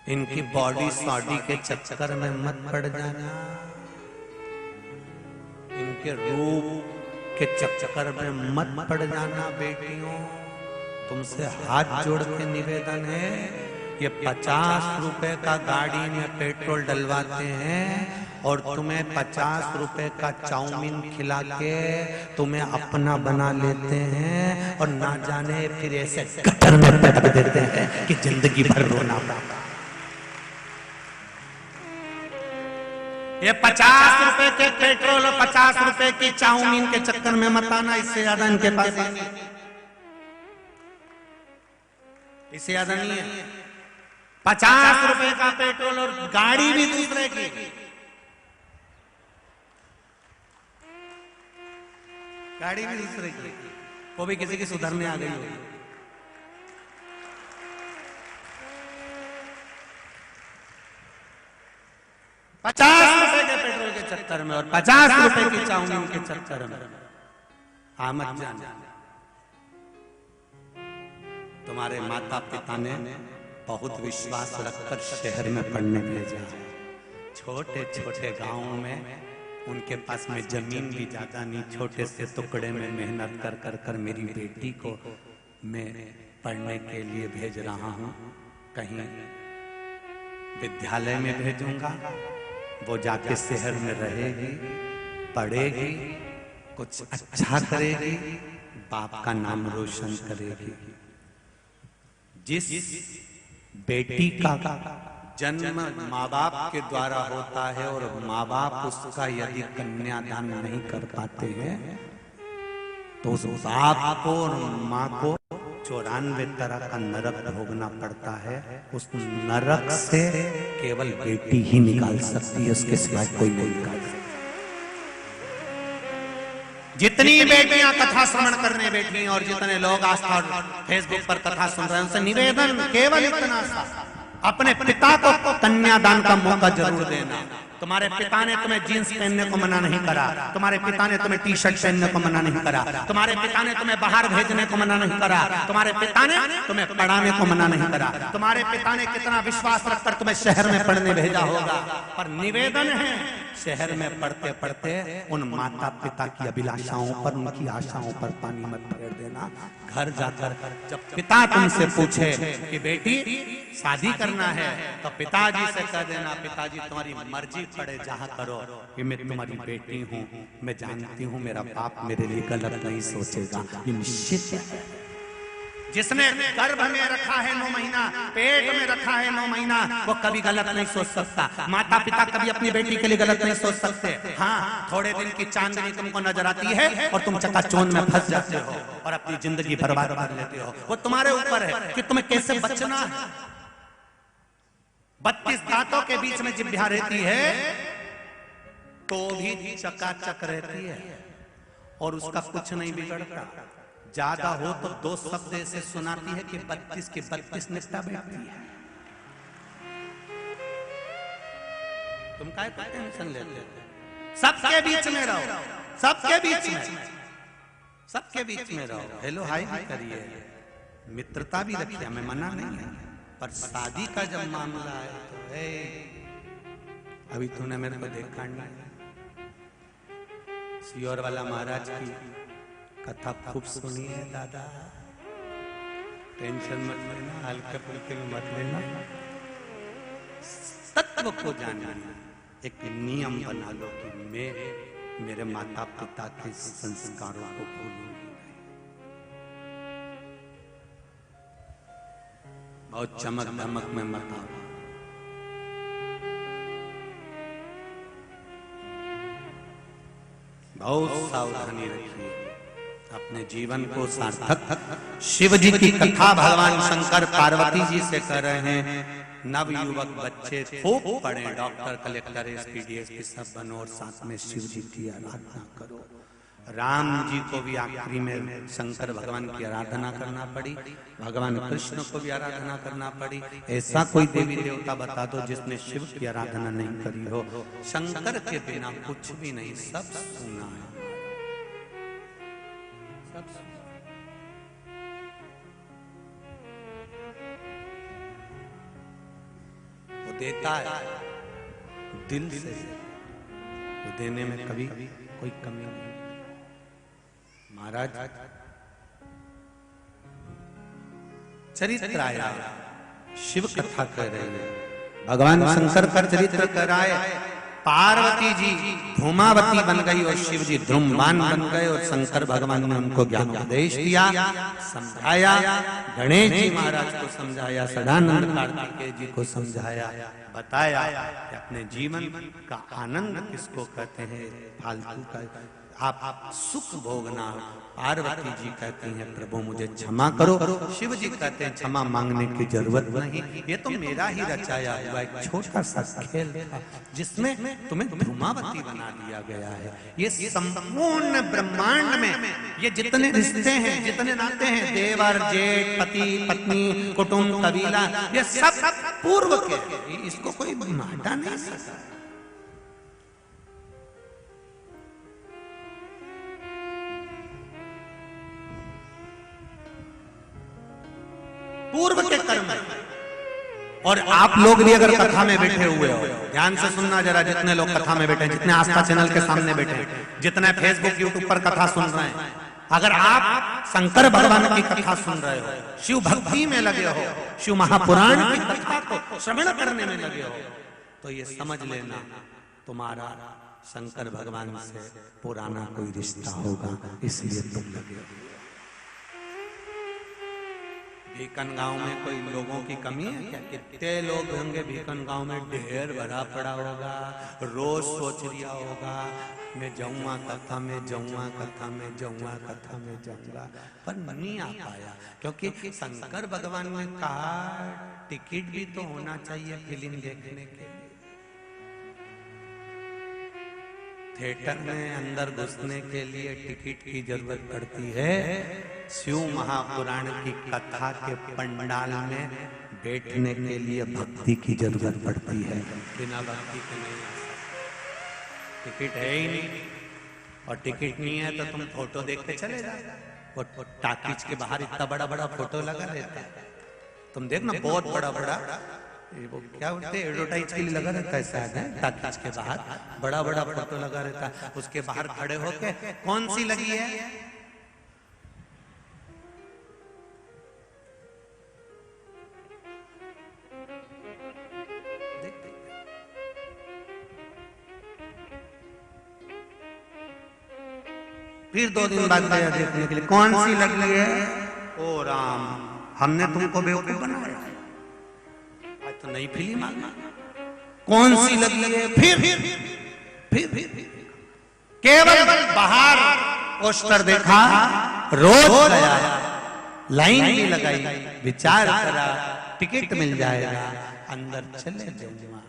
इनकी बॉडी सॉडी के चक्कर में मत पड़ जाना, इनके रूप के चक्कर में मत पड़ जाना। बेटियों, तुमसे हाथ जोड़ के निवेदन है, ये 50 रुपए का गाड़ी में पेट्रोल डलवाते हैं और तुम्हें 50 रुपए का चाउमीन खिला के तुम्हें अपना बना लेते हैं और ना जाने फिर ऐसे गटर में रख देते हैं कि जिंदगी भर रोना पड़ता। ये 50 रुपए के पेट्रोल और 50 रुपए की चाउमीन के चक्कर में मत आना, इससे ज्यादा इनके पास नहीं, इससे ज्यादा नहीं है। 50 रुपए का पेट्रोल और गाड़ी भी दूसरे की, गाड़ी भी दूसरे की, वो भी किसी की सुधरने आ गई होगी। 50 रुपए के पेट्रोल के चक्कर में और 50 रुपए की चाउमीन के चक्कर में आमद जान। तुम्हारे माता पिता ने बहुत विश्वास रखकर शहर में पढ़ने भेजा। छोटे छोटे गांवों में उनके पास में जमीन भी ज्यादा नहीं, छोटे से टुकड़े में मेहनत कर कर कर मेरी बेटी को मैं पढ़ने के लिए भेज रहा हूँ। कहीं विद्यालय में भेजूंगा, वो जाके शहर में रहेगी, पढ़ेगी, कुछ अच्छा करेगी, बाप का नाम रोशन करेगी। जिस बेटी का जन्म माँ बाप के द्वारा होता है और माँ बाप उसका यदि कन्यादान नहीं कर पाते हैं तो उस बाप को और माँ को 94 तरह का नरक भोगना पड़ता है। उस नरक से केवल बेटी ही निकाल सकती है, उसके सिवाय कोई नहीं निकाल सकता। जितनी बेटियां कथा श्रवण करने बैठी हैं और जितने लोग आस्था फेसबुक पर कथा सुन रहे हैं, उनसे निवेदन केवल इतना सा, अपने पिता को कन्यादान का मौका जरूर देना। तुम्हारे पिता ने तुम्हें जीन्स पहनने को मना नहीं करा, तुम्हारे पिता ने तुम्हें टी शर्ट पहनने को मना नहीं करा, तुम्हारे पिता ने तुम्हें बाहर भेजने को मना नहीं करा, तुम्हारे पिता ने तुम्हें पढ़ाने को मना नहीं करा, तुम्हारे पिता ने कितना विश्वास रखकर तुम्हें शहर में पढ़ने भेजा होगा। पर निवेदन है, शहर में पढ़ते पढ़ते उन माता पिता की अभिलाषाओं पर, उनकी आशाओं पर पानी मत फेर देना। घर जाकर जब पिता तुमसे पूछे कि बेटी शादी करना है तो पिताजी से कह देना, पिताजी तुम्हारी मर्जी पड़े जहाँ करो, कि मैं तुम्हारी बेटी हूँ, मैं जानती हूँ मेरा बाप मेरे लिए गलत नहीं सोचेगा, ये निश्चित है। जिसने गर्भ में रखा है 9 महीना, पेट में रखा है 9 महीना, वो कभी गलत नहीं सोच सकता। माता पिता कभी अपनी बेटी के लिए गलत नहीं सोच सकते। हाँ, थोड़े दिन की चांदनी तुमको नजर आती है और तुम चकाचौंध में फंस जाते हो और अपनी जिंदगी बर्बाद कर लेते हो। वो तुम्हारे ऊपर है कि तुम्हें कैसे बचना है। 32 दांतों के बीच में जिह्वा रहती है तो भी चकाचक रहती है और उसका कुछ नहीं बिगड़ता। ज्यादा हो तो 2 शब्द ऐसे सुनाती है कि 32 के 32 निपटा बैठती है। तुम काय टेंशन लेते? सबके बीच में रहो, सबके बीच में, सबके बीच में रहो। हेलो हाय भी करिए, मित्रता भी रखिए, मैं मना नहीं है, पर शादी का जब मामला है तो अभी तूने मेरे को देखा नहीं। सियोर वाला महाराज की कथा खूब सुनी है दादा, टेंशन मत लेना, हल्के फुल्के में मत लेना, तत्व को जानना। एक नियम बना लो कि मैं मेरे माता पिता के संस्कारों को भूलूंगी नहीं। बहुत चमक धमक में मत आओ। बहुत सावधानी रखिए, अपने जीवन को सार्थक। शिव जी की कथा भगवान शंकर पार्वती जी से कर रहे हैं। नव युवक बच्चे खूब पढ़े, डॉक्टर, कलेक्टर, एसपी, डीएसपी सब बनो और साथ में शिव जी की आराधना करो। राम जी को भी आखिरी में शंकर भगवान की आराधना करना पड़ी, भगवान कृष्ण को भी आराधना करना पड़ी। ऐसा कोई देवी देवता बता दो जिसने शिव की आराधना नहीं करी हो। शंकर के बिना कुछ भी नहीं, सब सुना है, सब सुना। वो देता है दिल से, वो देने में कभी कोई कमी नहीं। महाराज चरित्र आया, शिव कथा कर रहे हैं, भगवान शंकर का चरित्र कराए पार्वती जी धूमावती बन गई और शिव जी ध्रुमवान बन गए और शंकर भगवान ने उनको ज्ञान उपदेश दिया, समझाया। गणेश जी महाराज को समझाया, सदानंद कार्तिकेय जी को समझाया, बताया कि अपने जीवन का आनंद किसको कहते हैं, फालतू का आप सुख भोगना। पार्वती जी कहती हैं प्रभु मुझे क्षमा करो, शिव जी कहते हैं क्षमा मांगने की जरूरत नहीं, ये तो मेरा ही रचाया हुआ एक छोटा सा खेल था जिसमें तुम्हें धूमावती बना दिया गया है। ये संपूर्ण ब्रह्मांड में ये जितने रिश्ते हैं, जितने नाते हैं, देवर जेठ, पति पत्नी, कुटुंब, कबीला, ये सब पूर्व के, इसको कोई हटा नहीं सकता। पूर्व के कर्म है। और आप लोग भी अगर कथा में बैठे हुए हो, ध्यान से सुनना जरा, जितने लोग कथा में बैठे, जितने आस्था चैनल के सामने बैठे, जितने फेसबुक यूट्यूब पर कथा सुन रहे हैं, अगर आप शंकर भगवान की कथा सुन रहे हो, शिव भक्ति में लगे हो, शिव महापुराण की कथा को श्रवण करने में लगे हो, तो ये समझ लेना तुम्हारा शंकर भगवान से पुराना कोई रिश्ता होगा, इसलिए तुम लगे हो। भीकन गांव में कोई लोगों की कमी है क्या? कितने लोग होंगे भीकन गांव में, ढेर भरा पड़ा होगा, रोज सोच लिया होगा मैं जाऊंगा कथा में, जाऊंगा कथा में, जाऊंगा कथा में, जाऊंगा, पर नहीं आ पाया, क्योंकि शंकर भगवान ने कहा टिकट भी तो होना चाहिए फिल्म देखने के लिए। थिएटर में अंदर घुसने के लिए टिकट की जरूरत पड़ती है, शिव महापुराण की कथा के पंडाल में बैठने के लिए भक्ति की जरूरत पड़ती है, बिना भक्ति के नहीं आ सकते। टिकट है ही नहीं, और टिकट नहीं है तो तुम फोटो देखते चले जाओ, और टाकीज के बाहर इतना बड़ा बड़ा फोटो लगा रहता है, तुम देखना बहुत बड़ा बड़ा, वो क्या बोलते हैं एडवर्टाइज के लिए लगा रहता है शायद, टाकीज के बाहर बड़ा बड़ा फोटो लगा रहता है, उसके बाहर खड़े होके कौन सी लगी है, फिर 2 दिन बाद गया देखने के लिए, कौन सी लगी है, ओ राम हमने तुमको बेवकूफ बनाया, आज तो नई फिल्म आ गई, कौन सी लगी है, फिर केवल बाहर पोस्टर देखा, रोज गया, लाइन भी लगाई, विचार करा टिकट मिल जाएगा, अंदर चले जाऊंगा,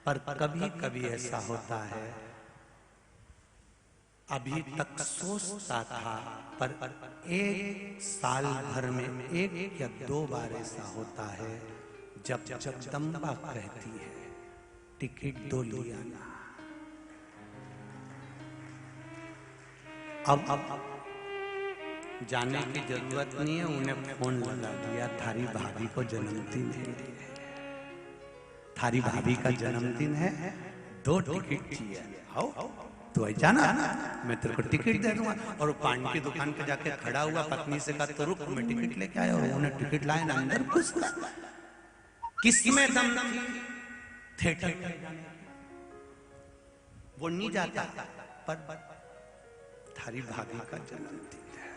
पर कभी कभी ऐसा होता है, अभी तक सोचता था, पर 1 साल भर में 1 या 2 बार ऐसा होता है जब जगदम्बा कहती है टिकट दो लिया ना। अब जाने की जरूरत नहीं है, उन्हें फोन लगा दिया, थारी भाभी को जन्मदिन है, थारी भाभी का जन्मदिन है, 2 टिकट चाहिए, आओ तो जाना, मैं तेरे को टिकट दे दूंगा। और पान की दुकान पे जाके खड़ा हुआ, पत्नी से कहा तो रुक मैं टिकट लेके आया, उन्हें टिकट लाए ना, अंदर घुस गया, किसमें दम थिएटर वो नहीं जाता, पर थारी भाभी का जन्मदिन है,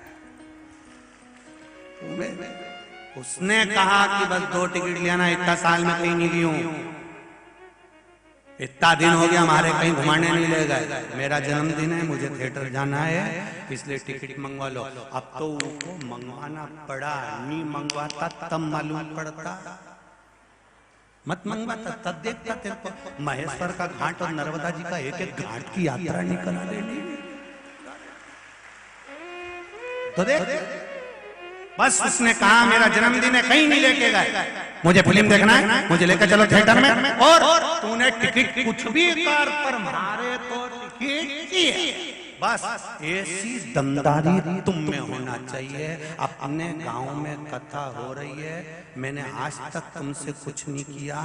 उसने कहा कि बस 2 टिकट लेना, इतना साल में कहीं नहीं ली हूं, इतना दिन हो गया हमारे कहीं घुमाने नहीं ले गए, मेरा जन्मदिन है, मुझे थिएटर जाना है, इसलिए टिकट मंगवा लो। अब तो उनको मंगवाना पड़ा, नहीं मंगवाता तब मालूम पड़ता, मत मंगवाता तब देखता तेरे को महेश्वर का घाट और नर्मदा जी का एक एक घाट की यात्रा निकला देनी, तो देख बस उसने कहा मेरा जन्मदिन है, कहीं नहीं लेके गए, मुझे फिल्म देखना है, मुझे लेकर चलो थिएटर में, और तूने टिकट कुछ भी कर, पर मारे तो टिकट ही है, बस ऐसी दमदारी तुम में होना चाहिए। अपने गांव में कथा हो रही है, मैंने आज तक तुमसे कुछ नहीं किया,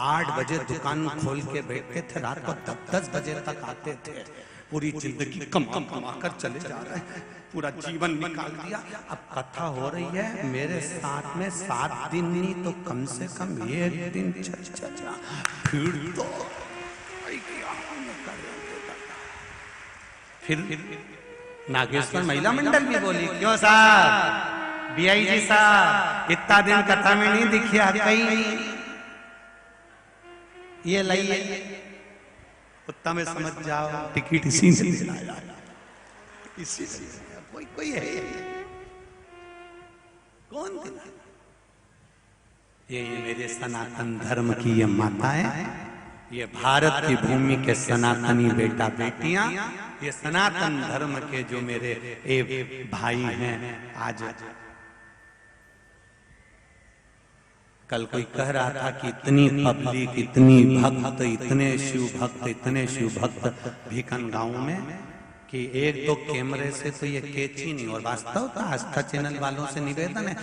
8 बजे दुकान खोल के बैठते थे, रात को 10 बजे तक आते थे, पूरी जिंदगी कमा कर चले जा रहे हैं, पूरा जीवन निकाल दिया, अब कथा हो रही है मेरे साथ में 7 दिन नहीं तो कम से कम 1 दिन चल, फिर तो फिर नागेश्वर महिला मंडल भी बोली, क्यों साहब, बीआईजी साहब, इतना दिन कथा में नहीं दिखिया कहीं, ये लाइए उत्तम में समझ जाओ, टिकट इसी से दिलाया, इसी से कोई कोई है कौन दिला? ये मेरे सनातन धर्म की ये माताएं, ये भारत की भूमि के सनातनी बेटा बेटियां, ये सनातन धर्म के जो मेरे भाई हैं। आज कल कोई कह रहा था कि इतनी पब्लिक, इतनी भक्त, इतने शिव भक्त भीकन गांव में कि एक दो कैमरे से तो ये कैच ही नहीं। और वास्तव था आस्था चैनल वालों से निवेदन है,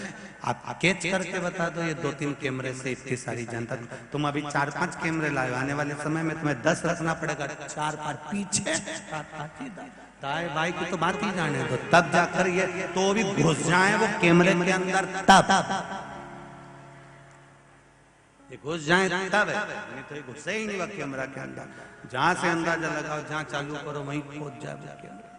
आप कैच करके बता दो ये 2-3 कैमरे से इतनी सारी जनता। तुम अभी 4-5 कैमरे लाए, आने वाले समय में तुम्हें 10 रखना पड़ेगा, 4-5 पीछे, 4-5 दाएं बाएं की तो बात ही जाने दो, तब जाकर ये तो भी घुस जाए वो कैमरे के अंदर, तब ये घुस जाए तब है, नहीं तो ये घुसे ही नहीं वो कैमरा के अंदर। जहां से अंदाजा लगाओ, जहां चालू करो वहीं पहुंच जाए वो कैमरा।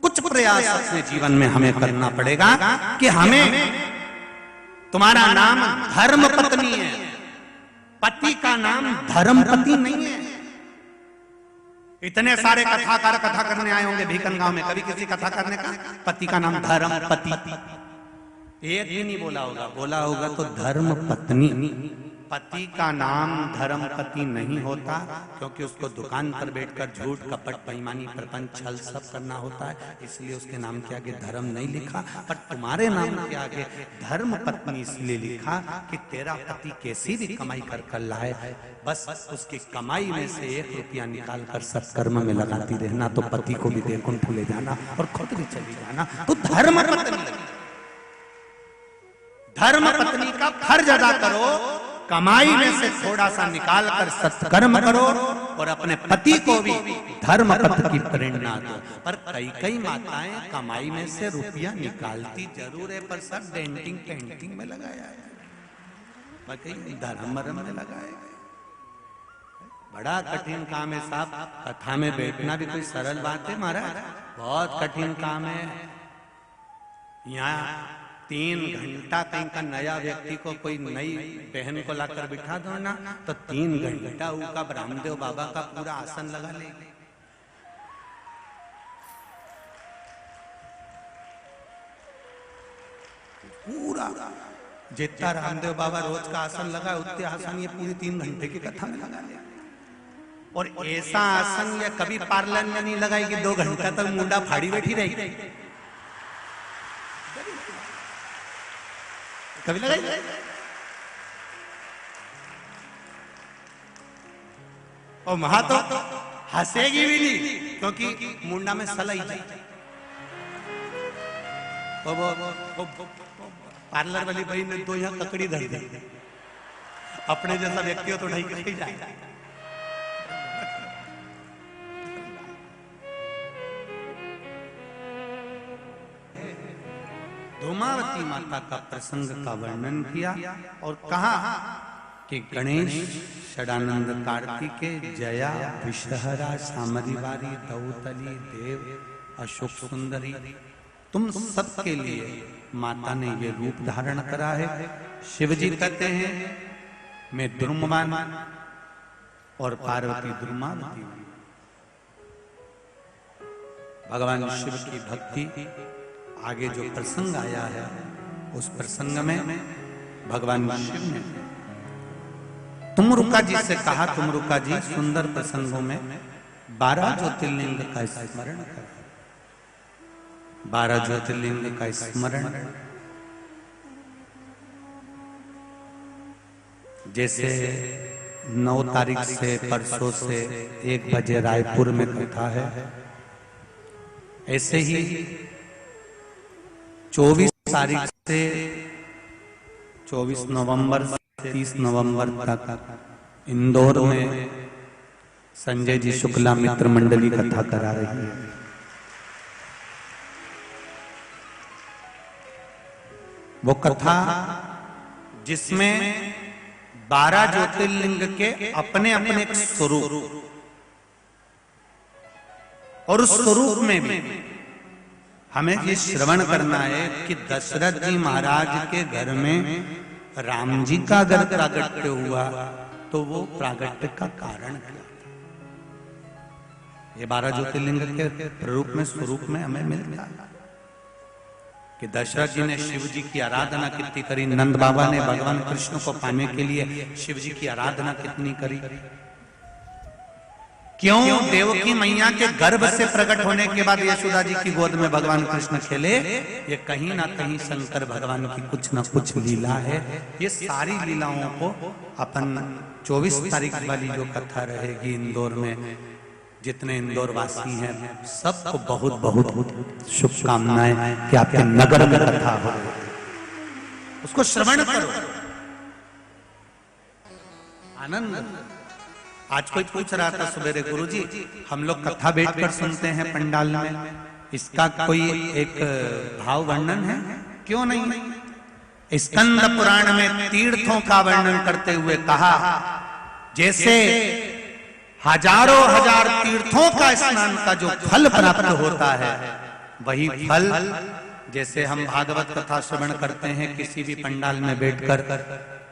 कुछ प्रयास अपने जीवन में हमें करना पड़ेगा कि हमें, तुम्हारा नाम धर्म पत्नी है, पति का नाम धर्म पति नहीं है। इतने सारे कथाकार कथा करने आए होंगे भीकन गांव में, कभी किसी कथा करने का पति का नाम धर्म पति एक भी नहीं बोला होगा, बोला होगा तो धर्म पत्नी। पति का नाम धर्म पति नहीं होता, क्योंकि उसको दुकान पर बैठकर झूठ कपट बेईमानी प्रपंच छल सब करना होता है, इसलिए उसके नाम के आगे धर्म नहीं लिखा। पर तुम्हारे नाम के आगे धर्म पत्नी इसलिए लिखा कि तेरा पति कैसी भी कमाई कर कर लाए, बस उसकी कमाई में से 1 रुपया निकाल कर सत्कर्म में लगाती रहना, तो पति को भी वैकुंठ ले जाना और खुद भी चली जाना। तो धर्म पत्नी, धर्म पत्नी का फर्ज अदा करो, कमाई में से थोड़ा सा निकाल कर सत्कर्म करो और अपने पति को भी धर्म पथ की प्रेरणा दो। पर कई माताएं कमाई में से रुपया निकालती जरूर है, पर सब डेंटिंग पेंटिंग में लगाया है, धर्म में लगाया है। बड़ा कठिन काम है साहब, कथा में बैठना भी कोई सरल बात है महाराज, बहुत कठिन काम है। यहाँ 3 घंटा कहीं का नया व्यक्ति को कोई नई बहन को लाकर बिठा दो ना, तो 3 घंटा उनका रामदेव बाबा का पूरा आसन लगा ले, पूरा जितना रामदेव बाबा रोज का आसन लगा उतने आसन ये पूरी 3 घंटे की कथा में लगा ले। और ऐसा आसन ये कभी पार्लर में नहीं लगाएगी, 2 घंटा तक मुंडा फाड़ी बैठी रहेगी, कभी लगाई? और वहां तो हंसेगी भी नहीं, क्योंकि मुंडा में सलाई जाए। पार्लर वाली भाई ने तो यहाँ ककड़ी धर दी, अपने जैसा व्यक्ति हो तो ढाई कहीं जाए। धूमावती माता का प्रसंग का वर्णन किया और कहा कि गणेश, षडानंद, कार्तिके, जया, विषहरा, सामरीवारी, दौतली, देव, अशोक सुंदरी, तुम सबके लिए माता ने ये रूप धारण करा है। शिवजी कहते हैं मैं द्रुमवान और पार्वती द्रुमावती। भगवान शिव की भक्ति, आगे जो प्रसंग आया है उस प्रसंग में भगवान शिव ने तुमरुका जी से कहा, तुमरुका जी सुंदर प्रसंगों में 12 ज्योतिर्लिंग का स्मरण कर, 12 ज्योतिर्लिंग का स्मरण। जैसे 9 तारीख से परसों से 1 बजे रायपुर में कथा है, ऐसे ही 24 तारीख से 24 नवंबर से 30 नवंबर तक इंदौर में संजय जी शुक्ला मित्र मंडली कथा करा रही है। वो कथा जिसमें 12 ज्योतिर्लिंग के अपने अपने एक स्वरूप, और उस स्वरूप में भी हमें ये श्रवण करना है कि दशरथ जी महाराज के घर में राम जी का अगर प्रागट्य हुआ तो वो प्रागट्य का कारण क्या था। ये 12 ज्योतिर्लिंग के रूप में स्वरूप में हमें मिलता है कि दशरथ जी ने शिव जी की आराधना कितनी करी, नंद बाबा ने भगवान कृष्ण को पाने के लिए शिव जी की आराधना कितनी करी, क्यों देवकी मैया के गर्भ से प्रकट होने के बाद यशोदा जी की गोद में भगवान कृष्ण खेले, ये कहीं ना कहीं शंकर भगवान की कुछ ना कुछ लीला है। ये सारी लीलाओं को अपन 24 तारीख वाली जो कथा रहेगी इंदौर में, जितने इंदौर वासी हैं सबको बहुत बहुत शुभकामनाएं कि आपके नगर में कथा हो, उसको श्रवण करो, आनंद। आज कोई पूछ रहा था सवेरे, गुरुजी हम लोग कथा बैठकर सुनते हैं पंडाल में, इसका कोई एक भाव वर्णन है? क्यों नहीं। स्कंद पुराण में तीर्थों का वर्णन करते हुए कहा, जैसे हजारों हजार तीर्थों का स्नान का जो फल प्राप्त होता है, वही फल जैसे हम भागवत कथा श्रवण करते हैं किसी भी पंडाल में बैठकर,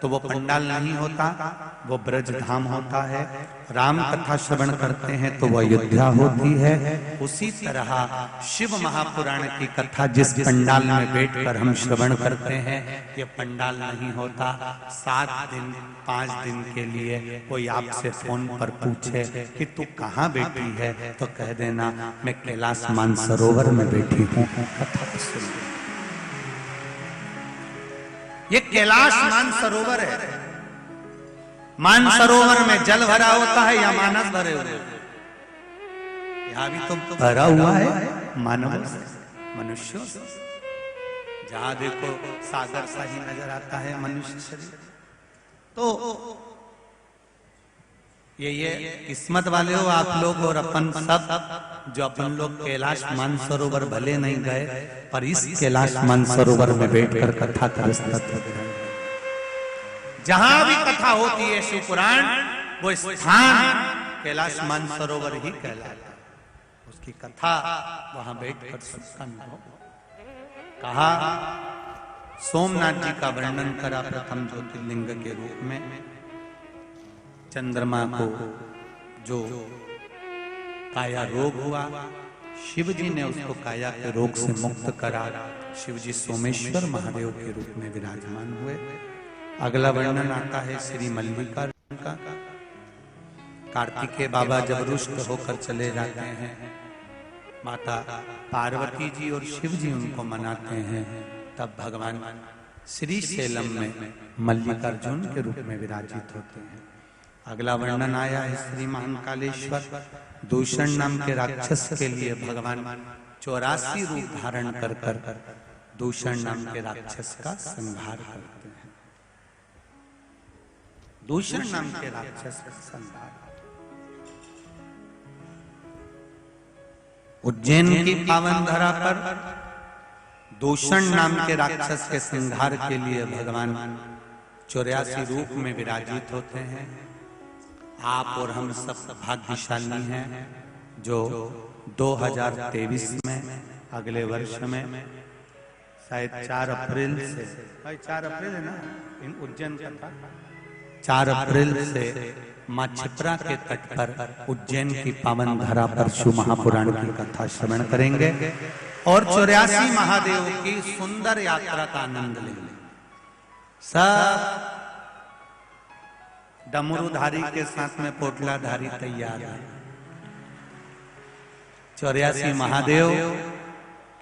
तो वो पंडाल नहीं होता, वो ब्रज धाम होता है। राम कथा श्रवण करते हैं तो वो अयोध्या होती है। उसी तरह शिव महापुराण की कथा जिस पंडाल में बैठकर हम श्रवण करते हैं, ये पंडाल नहीं होता। 7 दिन 5 दिन के लिए कोई आपसे फोन पर पूछे कि तू कहाँ बैठी है, तो कह देना मैं कैलाश मानसरोवर में बैठी हूँ, कथा सुन। ये कैलाश मानसरोवर है। मानसरोवर में जल भरा होता है या मानस भरे हुए? यहां भी तो भरा हुआ है मानव से, मनुष्यों से। जहां देखो सागर सा ही नजर आता है मनुष्य शरीर। तो ये किस्मत वाले हो आप लोग और अपन सब, जो अपन लोग कैलाश मानसरोवर भले नहीं गए, पर इस कैलाश मानसरोवर में बैठकर कथा करस्तत जहां भी कथा होती है शिव पुराण, वो स्थान कैलाश मानसरोवर ही कहलाता है। उसकी कथा वहां बैठकर सत्संग हो। कहा सोमनाथ जी का वर्णन करा प्रथम ज्योतिर्लिंग के रूप में। चंद्रमा को जो काया रोग हुआ, शिव जी ने उसको काया के रोग से मुक्त करा। शिव जी सोमेश्वर महादेव के रूप में विराजमान हुए। अगला वर्णन आता है श्री मल्लिकार्जुन का। कार्तिकेय बाबा जब रुष्ट होकर चले जाते हैं, माता पार्वती जी और शिव जी उनको मनाते हैं, तब भगवान श्री शैलम में मल्लिकार्जुन के रूप में विराजित होते हैं। अगला वर्णन आया है श्री महाकालेश्वर। दूषण नाम के राक्षस के लिए भगवान 84 रूप धारण कर कर दूषण नाम के राक्षस का संहार करते हैं। दूषण नाम के राक्षस का संहार। उज्जैन की पावन धरा पर दूषण नाम के राक्षस के संहार के लिए भगवान 84 रूप में विराजित होते हैं। आप और हम सब भाग्यशाली हैं जो 2023 में अगले वर्ष में शायद 4 अप्रैल से, 4 अप्रैल है ना इन उज्जैन का था, 4 अप्रैल से मां क्षिप्रा के तट पर उज्जैन की पावन धरा पर शिव महापुराण की कथा श्रवण करेंगे और 84 महादेव की सुंदर यात्रा का आनंद लेंगे। सब डमरूधारी के साथ में पोटलाधारी तैयार है। 84 महादेव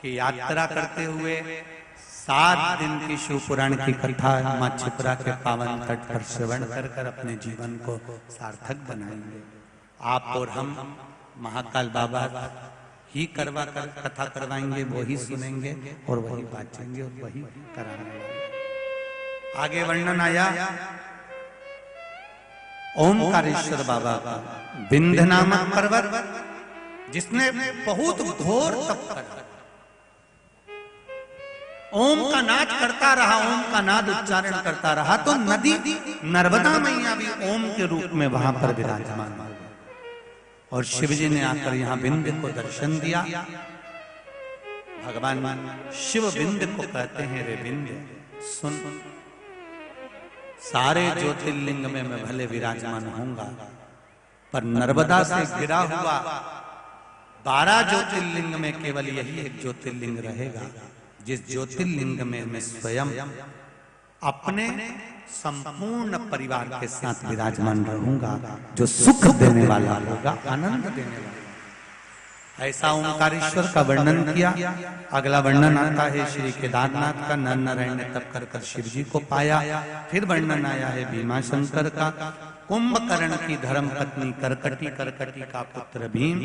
की यात्रा करते हुए 7 दिन की शिव पुराण की कथा मां क्षिप्रा के पावन तट पर श्रवण कर अपने जीवन को सार्थक बनाएंगे। आप और हम महाकाल बाबा ही करवा कर कथा करवाएंगे, वही सुनेंगे और वही बांचेंगे और वही कराएंगे। आगे वर्णन आया ओमकारेश्वर बाबा का। विंध्य नामक पर्वत जिसने बहुत घोर तप करा, ओम का नाद करता रहा, ओम का नाद उच्चारण करता रहा, तो नदी नर्मदा मैया भी ओम के रूप में वहां पर विराजमान हो गई। और शिवजी ने आकर यहां विंध्य को दर्शन दिया। भगवान शिव विंध्य को कहते हैं, रे विंध्य सुन, सारे ज्योतिर्लिंग में मैं भले विराजमान होऊंगा, पर नर्मदा से गिरा हुआ 12 ज्योतिर्लिंग में केवल यही एक ज्योतिर्लिंग रहेगा, जिस ज्योतिर्लिंग में मैं स्वयं अपने संपूर्ण परिवार के साथ विराजमान रहूंगा, जो सुख देने वाला होगा, आनंद देने वाला। ऐसा ओंकारेश्वर का वर्णन किया। अगला वर्णन आता है श्री केदारनाथ का। नर नारायण ने तप कर शिव जी को पाया। फिर वर्णन आया है भीमाशंकर का। कुंभकर्ण की धर्म पत्नी करकटी, करकटी का पुत्र भीम,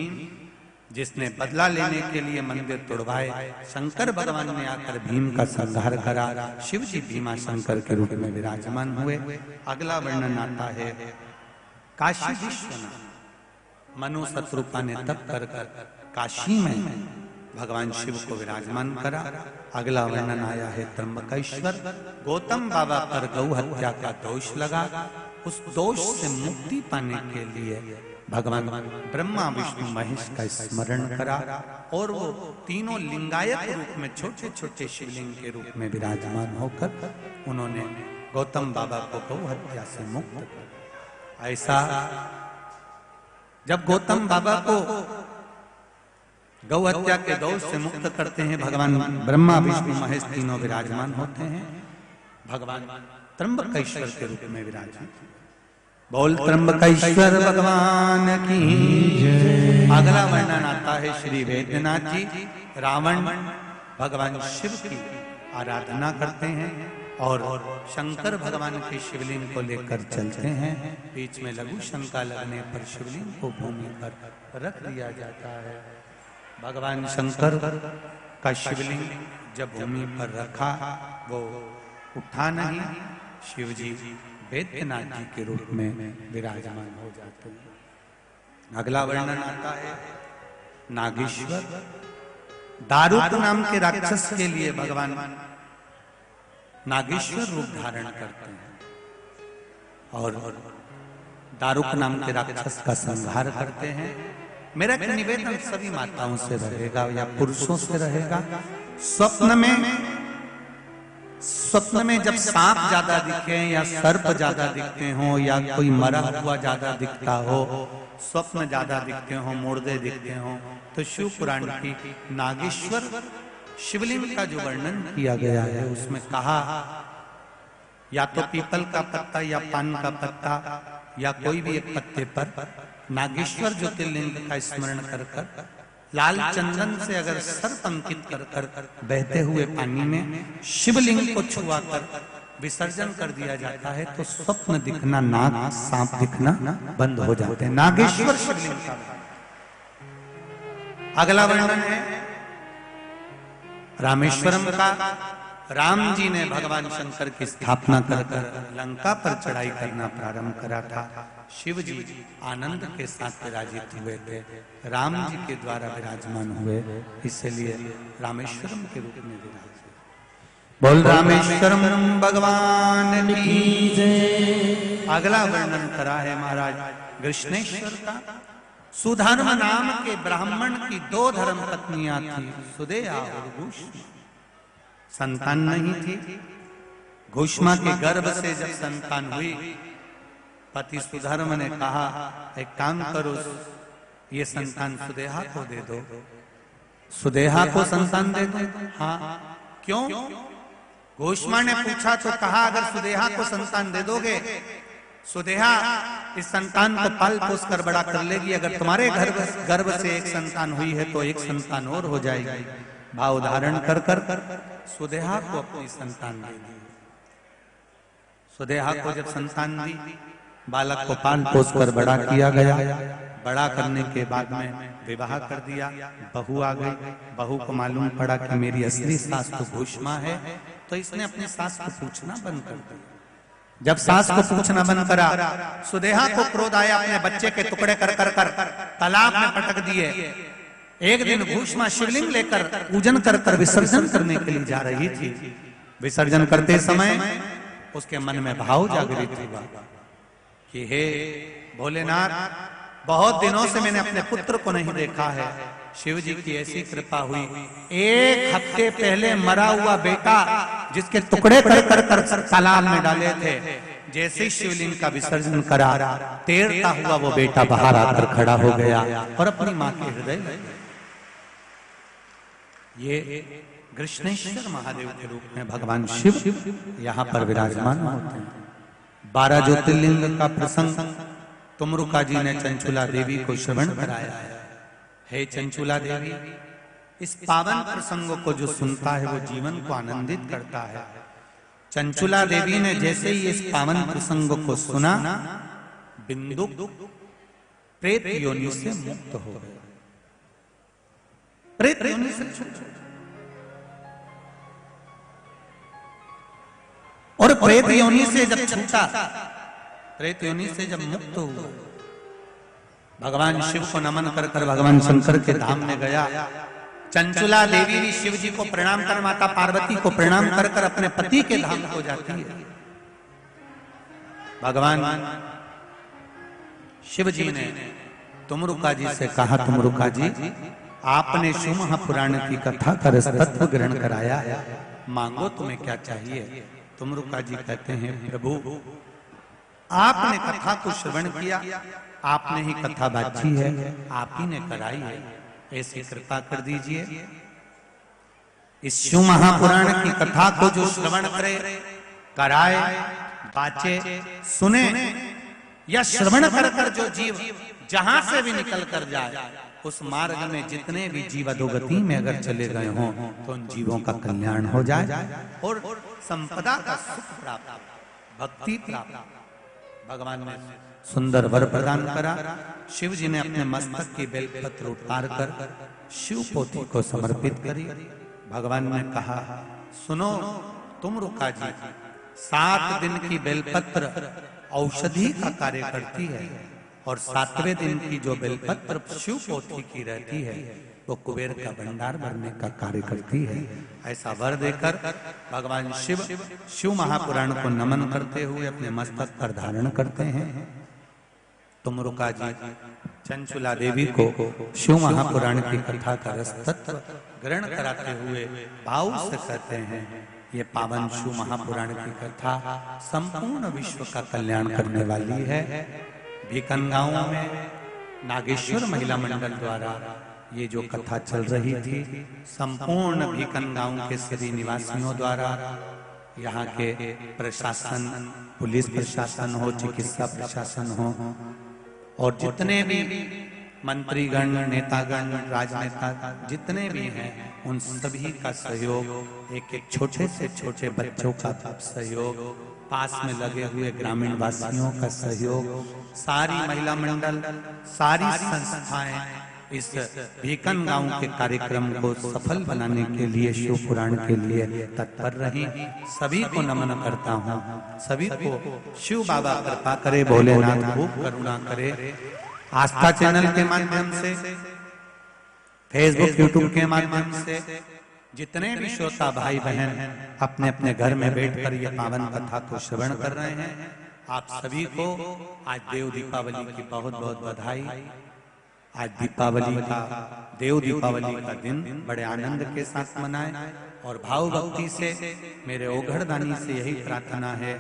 जिसने बदला लेने के लिए मंदिर तोड़वाए। शंकर भगवान ने आकर भीम का संहार करा। शिव जी भीमाशंकर के रूप में विराजमान हुए। अगला वर्णन आता है काशी विश्वनाथ। मनु शत्रुपा ने तप कर काशी में भगवान शिव को विराजमान करा। अगला वर्णन आया है त्र्यंबकेश्वर। गौतम बाबा पर गौ हत्या का दोष लगा। उस दोष से मुक्ति पाने के लिए भगवान ब्रह्मा विष्णु महेश का स्मरण करा और वो तीनों लिंगायत रूप में छोटे छोटे शिवलिंग के रूप में विराजमान होकर उन्होंने गौतम बाबा को गौ हत्या से मुक्त किया। ऐसा जब गौतम बाबा को गौ हत्या के दोष से मुक्त करते हैं, भगवान ब्रह्मा विष्णु महेश तीनों विराजमान होते हैं। भगवान त्र्यंबकेश्वर के रूप में विराजमान। बोल त्र्यंबकेश्वर भगवान की जय। अगला वर्णन आता है श्री वैद्यनाथ जी। रावण भगवान शिव की आराधना करते हैं और शंकर भगवान के शिवलिंग को लेकर चलते हैं। बीच में लघु शंका लगने पर शिवलिंग को भूमि पर रख दिया जाता है। भगवान शंकर का शिवलिंग जब भूमि पर रखा, वो उठा नहीं। शिव जी वैद्यनाथ जी के रूप में विराजमान हो जाते हैं। अगला वर्णन आता है नागेश्वर। दारुक नाम के राक्षस के लिए भगवान नागेश्वर रूप धारण करते हैं और दारुक नाम के राक्षस का संहार करते हैं। मेरा एक निवेदन सभी माताओं से रहेगा या पुरुषों से रहेगा। स्वप्न में जब सांप ज्यादा दिखे या सर्प ज्यादा दिखते हो या कोई मरा हुआ ज्यादा दिखता हो, स्वप्न ज्यादा दिखते हो, मुर्दे दिखते हो, तो शिव पुराण की नागेश्वर शिवलिंग का जो वर्णन किया गया है उसमें कहा या तो पीपल का पत्ता या पान का पत्ता या कोई भी एक पत्ते पर नागेश्वर ज्योतिर्लिंग का स्मरण कर कर लाल चंदन से अगर सर्प अंकित कर कर बहते हुए पानी में शिवलिंग को छुआ कर विसर्जन कर दिया जाता है तो स्वप्न दिखना, नाग सांप दिखना बंद हो जाते हैं। नागेश्वर शिवलिंग का। अगला वर्णन है रामेश्वरम का। राम जी ने भगवान शंकर की स्थापना कर कर लंका पर चढ़ाई करना प्रारंभ करा था। शिव जी आनंद के साथ विराजित हुए थे, राम जी के द्वारा विराजमान हुए, इसलिए रामेश्वरम के रूप में विराजे। बोल रामेश्वरम भगवान की जय। अगला वर्णन करा है महाराज कृष्णेश्वर का। सुधर्म नाम के ब्राह्मण की 2 धर्म पत्नियां थी, सुदेहा और घुष्मा। संतान नहीं थी। घुष्मा के गर्भ से जब संतान हुई, पति सुधर्म ने कहा एक काम करो, ये संतान सुदेहा को दे दो। सुदेहा को संतान दे दो? हाँ। क्यों? घुष्मा ने पूछा तो कहा अगर सुदेहा को संतान दे दोगे, सुदेहा इस संतान को पाल पोस कर बड़ा कर लेगी। अगर तुम्हारे गर्भ से एक संतान हुई है तो एक संतान और हो जाएगी। भाव धारण कर कर सुदेहा को अपनी संतान दे दी। सुदेहा को जब संतान दी, बालक को पाल पोस कर बड़ा किया गया। बड़ा करने के बाद में विवाह कर दिया। बहू आ गई। बहू को मालूम पड़ा कि मेरी असली सास तो घुष्मा है, तो इसने अपनी सास को पूछना बंद कर दिया। जब सास को पूछना बंद करा, सुदेहा को क्रोध आया, अपने बच्चे के टुकड़े कर कर कर तालाब में पटक दिए। एक दिन भूष्मा शिवलिंग लेकर पूजन कर कर विसर्जन करने के लिए जा रही थी। विसर्जन करते समय उसके मन में भाव जागृत हुआ कि हे भोलेनाथ, बहुत दिनों से मैंने अपने पुत्र को नहीं देखा है। शिव जी की ऐसी कृपा हुई, एक हफ्ते पहले मरा हुआ बेटा जिसके टुकड़े कर कर कर तालाब में डाले थे, जैसे ही शिवलिंग का विसर्जन करा, तैरता हुआ वो बेटा बाहर आकर खड़ा हो गया और अपनी मां के हृदय में। ये कृष्णेश्वर महादेव के रूप में भगवान शिव यहाँ पर विराजमान होते हैं। 12 ज्योतिर्लिंग का प्रसंग तुमरुका जी ने चंचुला देवी को श्रवण कराया है। हे चंचुला देवी, इस पावन प्रसंग को जो सुनता है वो जीवन को आनंदित करता है। चंचुला देवी ने जैसे ही इस पावन प्रसंग को सुना, बिंदु प्रेत योनि से मुक्त हो गए। प्रेत योनि से और प्रेत योनि से जब छूटा, प्रेत योनि से जब मुक्त हुआ, भगवान शिव को नमन कर कर भगवान शंकर के धाम में गया। चंचुला देवी भी शिव जी को प्रणाम कर, माता पार्वती को प्रणाम कर कर अपने पति के धाम को जाती है। भगवान शिव जी ने तुमरुका जी से कहा, तुमरुका जी, आपने शिव महापुराण की कथा कर तत्व ग्रहण कराया है, मांगो तुम्हें क्या चाहिए। तुमरुका जी कहते हैं, प्रभु आपने कथा को श्रवण किया, आपने ही कथा बाची है, आप ही ने कराई है, ऐसी कृपा कर दीजिए। इस शिव महापुराण की कथा को जो श्रवण करे, कराए, बाचे, सुने या श्रवण कर कर जो जीव जहां से भी निकल कर जाए, उस मार्ग में जितने भी जीव अधोगति में अगर चले गए हों तो उन जीवों का कल्याण हो जाए और संपदा का सुख प्राप्त, भक्ति प्राप्त। भगवान ने सुंदर वर प्रदान करा। शिव जी ने अपने मस्तक की बेलपत्र उतार कर शिव पोथी को समर्पित करी। भगवान ने कहा, सुनो तुमरुका जी, 7 दिन की बेलपत्र औषधि का कार्य करती है और 7वें दिन की जो बेलपत्र शिव पोथी की रहती है वो कुबेर का भंडार भरने का कार्य करती है। ऐसा वर देकर भगवान शिव शिव महापुराण को नमन करते हुए अपने मस्तक पर धारण करते हैं। तुमरुका जी चंचुला देवी को शिव महापुराण की कथा का रस तत्व ग्रहण कराते हुए भाव से कहते हैं, ये पावन शिव महापुराण की कथा संपूर्ण विश्व का कल्याण करने वाली है। भीकन गांव में नागेश्वर महिला मंडल द्वारा ये जो कथा चल रही थी, संपूर्ण भीकन गांव के सभी निवासियों द्वारा, यहाँ के प्रशासन, पुलिस प्रशासन हो, चिकित्सा प्रशासन हो और जितने भी मंत्रीगण, नेतागण, राजनेता जितने भी हैं, उन सभी का सहयोग, एक एक छोटे से छोटे बच्चों का सहयोग, पास में लगे हुए ग्रामीण वासियों का सहयोग, सारी महिला मंडल, सारी संस्थाएं इस भीकन गांव के कार्यक्रम को सफल बनाने के लिए, शिव पुराण के लिए तत्पर रही। सभी को नमन करता हूँ। सभी को शिव बाबा कृपा करे, भोलेनाथ खूब करुणा करे। आस्था चैनल के माध्यम से, फेसबुक, यूट्यूब के माध्यम से जितने भी श्रोता भाई बहन अपने अपने घर में बैठकर ये पावन कथा को श्रवण कर रहे हैं, आप सभी को आज देव दीपावली की बहुत बहुत बधाई। आज दीपावली का, देव दीपावली का दिन बड़े आनंद के साथ मनाएं और भाव भक्ति से। मेरे ओघड़दानी से यही प्रार्थना है,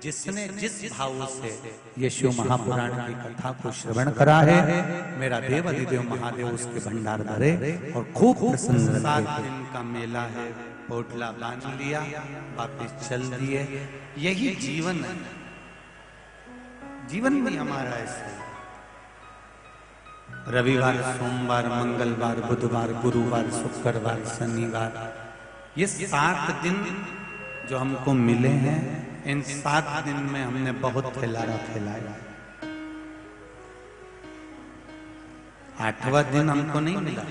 जिसने जिस भाव से ये शिव महापुराण की कथा को श्रवण करा है, मेरा देव अधिदेव महादेव उसके भंडार भरे और खूब प्रसन्न रहे। 7 दिन का मेला है, पोटला बांध लिया, वापिस चल दिए। यही जीवन है, जीवन भी हमारा ऐसे। रविवार, सोमवार, मंगलवार, बुधवार, गुरुवार, शुक्रवार, शनिवार, ये 7 दिन जो हमको मिले हैं, इन 7 दिन में हमने बहुत खिलारा खिलाया। 8वां दिन हमको नहीं मिला।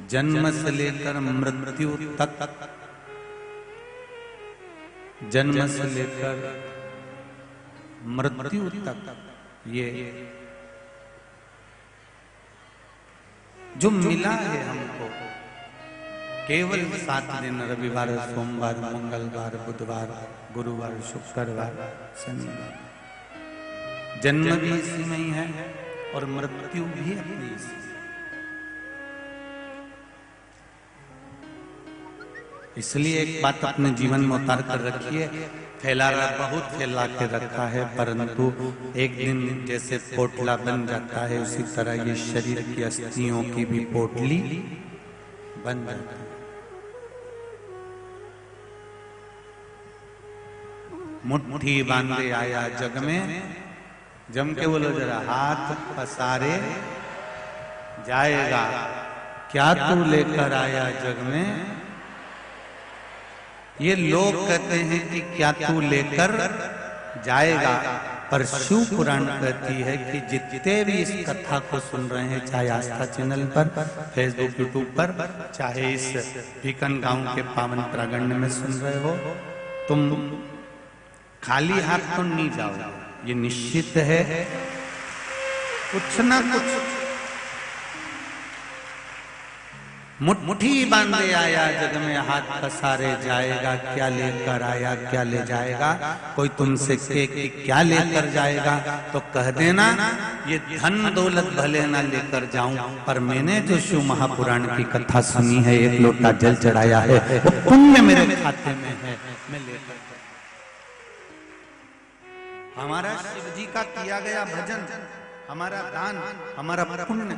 जन्म से लेकर मृत्यु तक, जन्म से लेकर मृत्यु तक ये जो मिला है हमको केवल 7 दिन, रविवार, सोमवार, मंगलवार, बुधवार, गुरुवार, शुक्रवार, शनिवार। जन्म भी इसी में ही है और मृत्यु भी अपनी इसी। इसलिए एक बात अपने जीवन में उतार कर रखिए, बहुत फैला के रखा है, परंतु एक दिन जैसे पोटला बन जाता है उसी तरह ये शरीर की अस्थियों की भी पोटली बन जाती है। मुट्ठी बांधे आया जग में, जम के बोलो जरा, हाथ पसारे जाएगा, क्या तू लेकर आया जग में। ये लोग कहते हैं कि क्या तू लेकर जाएगा, पर शिव पुराण कहती है कि जितने भी इस कथा को सुन रहे हैं, चाहे आस्था चैनल पर, फेसबुक, यूट्यूब पर, चाहे इस भीकन गांव के पावन प्रांगण में सुन रहे हो, तुम खाली हाथ तो नहीं जाओ, ये निश्चित है। कुछ ना कुछ मुट्ठी बांधे आया जग में, हाथ पसारे जाएगा, क्या लेकर आया क्या ले जाएगा। कोई तुमसे कहे कि क्या लेकर जाएगा तो कह देना, ये धन दौलत भले ना लेकर जाऊं, पर मैंने जो शिव महापुराण की कथा सुनी है, एक लोटा जल चढ़ाया है, वो पुण्य मेरे खाते में है, मैं लेकर। हमारा शिव जी का किया गया भजन, हमारा दान, हमारा पुण्य,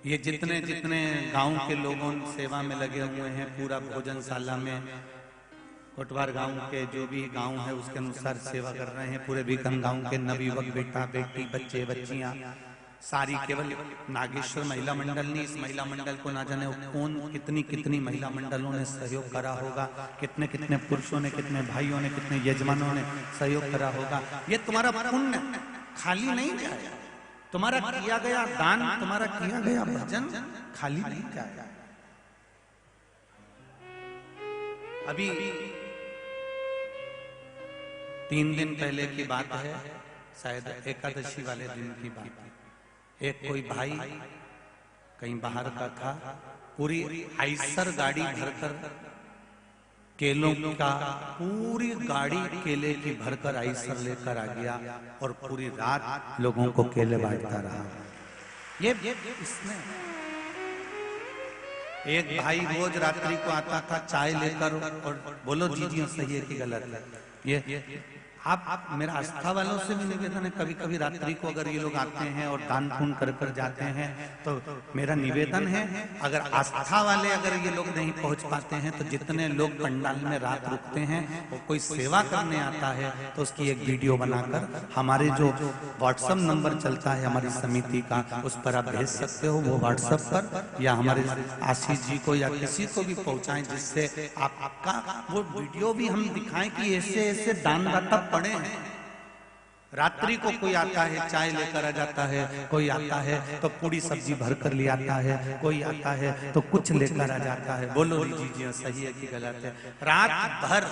ये जितने जितने गांव के लोगों सेवा में लगे हुए हैं, पूरा भोजनशाला में कोटवार गांव के जो भी गांव है उसके अनुसार सेवा कर रहे हैं। पूरे भीकन गांव के नवयुवक, बेटा बेटी, बच्चे बच्चियां सारी, केवल नागेश्वर महिला मंडल नहीं, इस महिला मंडल को ना जाने कौन कितनी कितनी महिला मंडलों ने सहयोग करा होगा, कितने कितने पुरुषों ने, कितने भाइयों ने, कितने यजमानों ने सहयोग करा होगा। ये तुम्हारा पुण्य खाली नहीं जाएगा, तुम्हारा किया गया दान, तुम्हारा किया गया भजन खाली नहीं जाएगा। अभी 3 दिन पहले की बात है, शायद एकादशी वाले दिन की बात है। एक कोई भाई कहीं बाहर का था, पूरी आइसर गाड़ी भरकर केलों का, पूरी गाड़ी केले की भरकर आइसर लेकर आ गया और पूरी रात लोगों को केले बांटता रहा। ये इसमें एक भाई रोज रात्रि को आता था चाय लेकर, और बोलो जी सही है कि गलत है, ये आप मेरा आस्था वालों से भी निवेदन है, कभी कभी रात्रि को अगर ये लोग आते हैं और दान पुण्य कर कर जाते हैं, तो मेरा निवेदन है, अगर आस्था वाले अगर ये लोग नहीं पहुंच पाते हैं, तो जितने लोग पंडाल में रात रुकते हैं, वो कोई सेवा करने आता है, तो उसकी एक वीडियो बनाकर हमारे जो व्हाट्सएप नंबर चलता है हमारी समिति का, उस पर आप भेज सकते हो। वो व्हाट्सएप पर या हमारे आशीष जी को या किसी को भी पहुंचाएं, जिससे आपका वो वीडियो भी हम दिखाएं कि ऐसे ऐसे दानदाता पड़े हैं। रात्रि को कोई आता है चाय लेकर आ जाता है, कोई आता है तो पूरी सब्जी भर कर ले आता है, कोई आता है तो कुछ लेकर आ जाता है। बोलो जी सही है कि गलत है। रात भर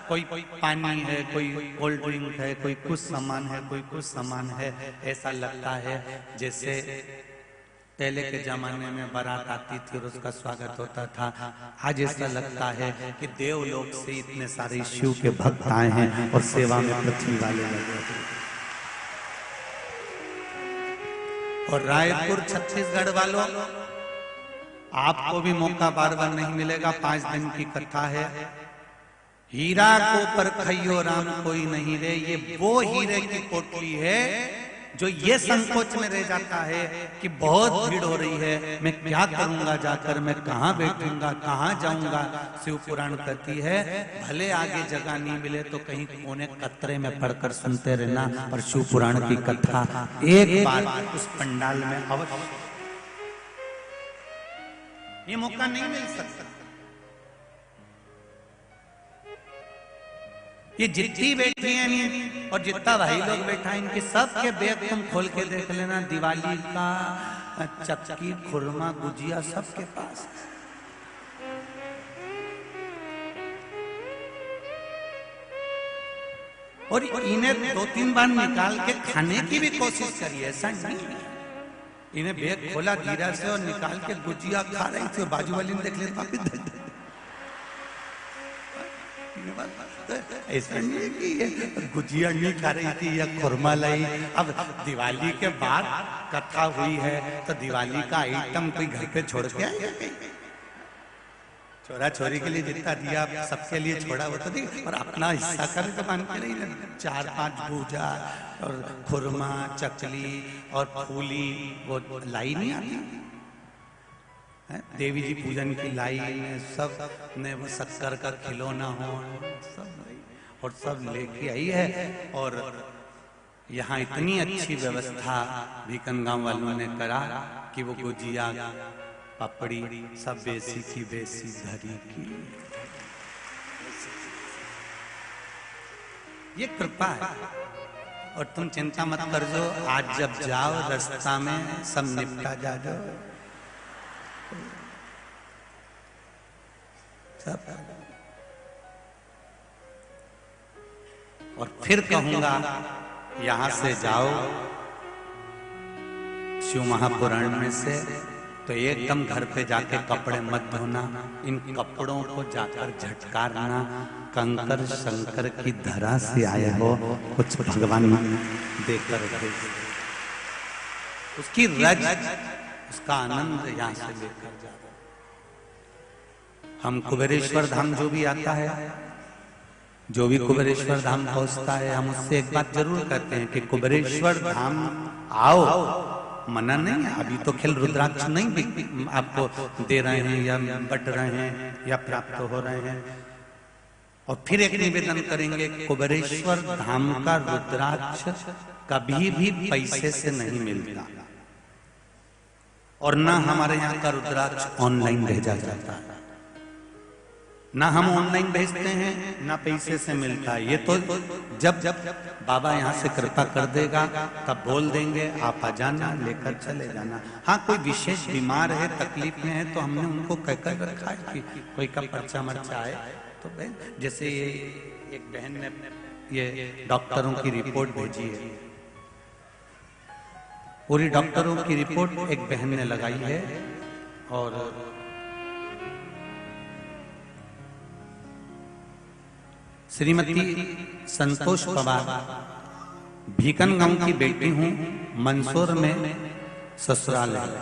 कोई पानी है, कोई कोल्ड ड्रिंक है, कोई कुछ सामान है, कोई कुछ सामान है। ऐसा लगता है जैसे पहले के जमाने में बारात आती थी और उसका स्वागत होता था। आज ऐसा लगता है कि देवलोक से इतने सारे शिव के भक्त आए हैं और सेवा में पृथ्वी वाले लगे। और रायपुर छत्तीसगढ़ वालों, आपको भी मौका बार बार नहीं मिलेगा, 5 दिन की कथा है। हीरा को परखइयो राम कोई नहीं रे, ये वो हीरे की पोटली है जो ये संकोच में रह जाता है कि बहुत भीड़ हो रही है, मैं क्या करूंगा जाकर, मैं कहाँ बैठूंगा, कहाँ जाऊंगा। शिव पुराण कहती है भले आगे जगह नहीं मिले तो कहीं कोने कतरे में पढ़कर सुनते रहना, और शिव पुराण की कथा एक बार उस पंडाल में अवश्य, ये मौका नहीं मिल सकता। ये जितनी बैठी हैं और जितना भाई लोग बैठा है, इनके सबके बैग तुम खोल के देख लेना, दिवाली का चक्की, खुरमा, गुजिया सबके पास। और इन्हें 2-3 बार निकाल के खाने की भी कोशिश करिए, ऐसा नहीं। इन्हें बैग खोला धीरा से और निकाल के गुजिया खा रही थी, बाजू वाली ने देख लिया वापिस ऐसा नहीं है कि ये गुजिया नहीं खा रही थी या खुरमा लाई। अब दिवाली के बाद कथा हुई है तो दिवाली का आइटम कोई घर पे छोड़ के आएगा? छोरा छोरी के लिए जितना दिया सबके लिए छोड़ा वो तो नहीं, और अपना हिस्सा का भी तो मान के नहीं ना। 4-5 भूजा और खुरमा चकली और फूली वो लाई नहीं आती है? देवी जी पूजन की लाई ने सब ने वो शक्कर का खिलौना हो सब और सब लेके आई है। और यहाँ इतनी अच्छी व्यवस्था भीकन गांव वालों ने करा कि वो गुजिया पपड़ी सब बेसी की बेसी धरी की। ये कृपा है। और तुम चिंता मत कर जो, आज जब जाओ रास्ता में सब निपटा जा जाओ सब। और फिर कहूंगा यहां से जाओ शिव महापुराण में से तो एकदम घर पे जाके कपड़े मत धोना, इन कपड़ों को जाकर झटकारना, कंकर शंकर की धरा से आए हो कुछ भगवान देकर उसकी रज उसका आनंद यहाँ से लेकर जाओ। हम कुबेरेश्वर धाम जो भी आता है, जो भी कुबेरेश्वर धाम पहुंचता है, हम उससे एक बात जरूर कहते हैं कि कुबेरेश्वर धाम आओ। मना नहीं है, अभी तो खेल रुद्राक्ष नहीं आपको दे रहे हैं या बट रहे हैं या प्राप्त हो रहे हैं। और फिर एक निवेदन करेंगे, कुबेरेश्वर धाम का रुद्राक्ष कभी भी पैसे से नहीं मिलता और ना हमारे यहाँ का रुद्राक्ष ऑनलाइन भेजा जाता है, ना हम ऑनलाइन भेजते हैं ना पैसे से मिलता है। ये तो जब बाबा यहाँ से कृपा कर देगा तब बोल देंगे आप आ जाना, लेकर चले जाना। हाँ कोई विशेष बीमार है, तकलीफ में है तो हमने उनको कहकर रखा है कि कोई का पर्चा मर्चा आए तो जैसे ये एक बहन ने ये डॉक्टरों की रिपोर्ट भेजी है, पूरी डॉक्टरों की रिपोर्ट एक बहन ने लगाई है। और श्रीमती संतोष पवार, भीकन गांव की बेटी हूं, मंदसौर में ससुराल है।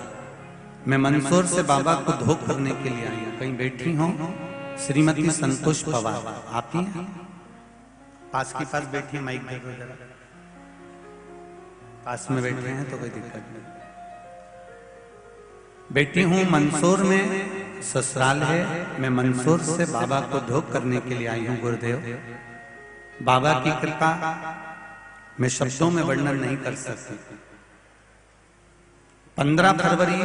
मैं मंदसौर से बाबा को धोख करने के लिए आई हूं। कहीं बैठी हूं श्रीमती संतोष पवार, आप ही हैं? पास की पास बैठी है, माइक दे दो जरा। पास में बैठे हैं तो कोई दिक्कत नहीं। बेटी हूं, मंदसौर में ससुराल है। मैं मंदसौर से बाबा को धोख करने के लिए आई हूं। गुरुदेव बाबा की कृपा मैं शब्दों में वर्णन नहीं कर सकती। 15 फरवरी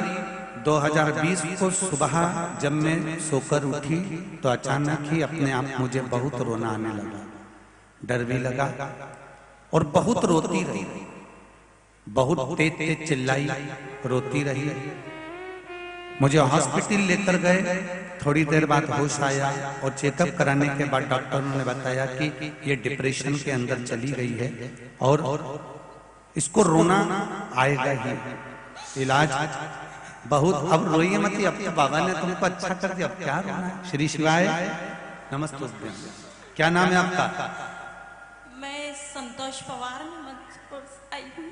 2020 को सुबह जब मैं सोकर उठी तो अचानक ही अपने आप मुझे बहुत रोना आने लगा, डर भी लगा और बहुत रोती रही, बहुत तेज तेज चिल्लाई, रोती रही। मुझे हॉस्पिटल लेकर गए, थोड़ी देर बाद होश आया और चेकअप कराने के बाद डॉक्टरों ने बताया कि ये डिप्रेशन के अंदर चली गई है और इसको रोना आएगा ही। इलाज बहुत, अब रोइए मत, अब तो बाबा ने तुमको अच्छा कर दिया, अब क्या रोना है। श्री शिवाय नमस्ते। क्या नाम है आपका? मैं संतोष पवार आई हूँ।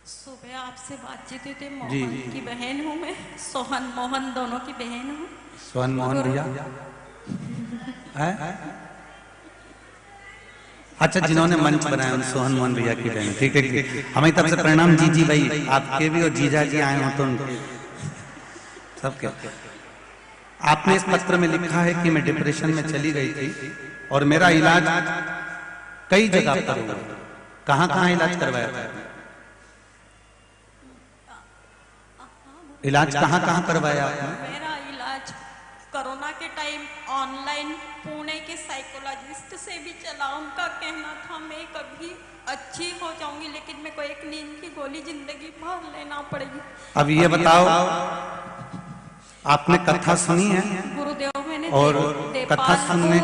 सुबह आपसे बातचीत हुई थी, मोहन की बहन हूँ मैं, सोहन मोहन दोनों की बहन हूँ। सोहन मोहन भैया अच्छा, जिन्होंने मंच बनाया उन सोहन मोहन भैया की बहन, ठीक है। हमें तब से प्रणाम जी भाई, आपके भी और जीजा जी आए हो तो सबके। आपने इस पत्र में लिखा है कि मैं डिप्रेशन में चली गई थी और मेरा इलाज कई जगह पर हुआ। कहाँ कहाँ इलाज करवाया था? इलाज कहाँ कहाँ करवाया आपने? मेरा इलाज कोरोना के टाइम ऑनलाइन पुणे के साइकोलॉजिस्ट से भी चला। उनका कहना था मैं कभी अच्छी हो जाऊंगी, लेकिन मेरे को एक नींद की गोली जिंदगी भर लेना पड़ेगी। अब ये बताओ, आपने कथा सुनी है? गुरुदेव मैंने और कथा सुनने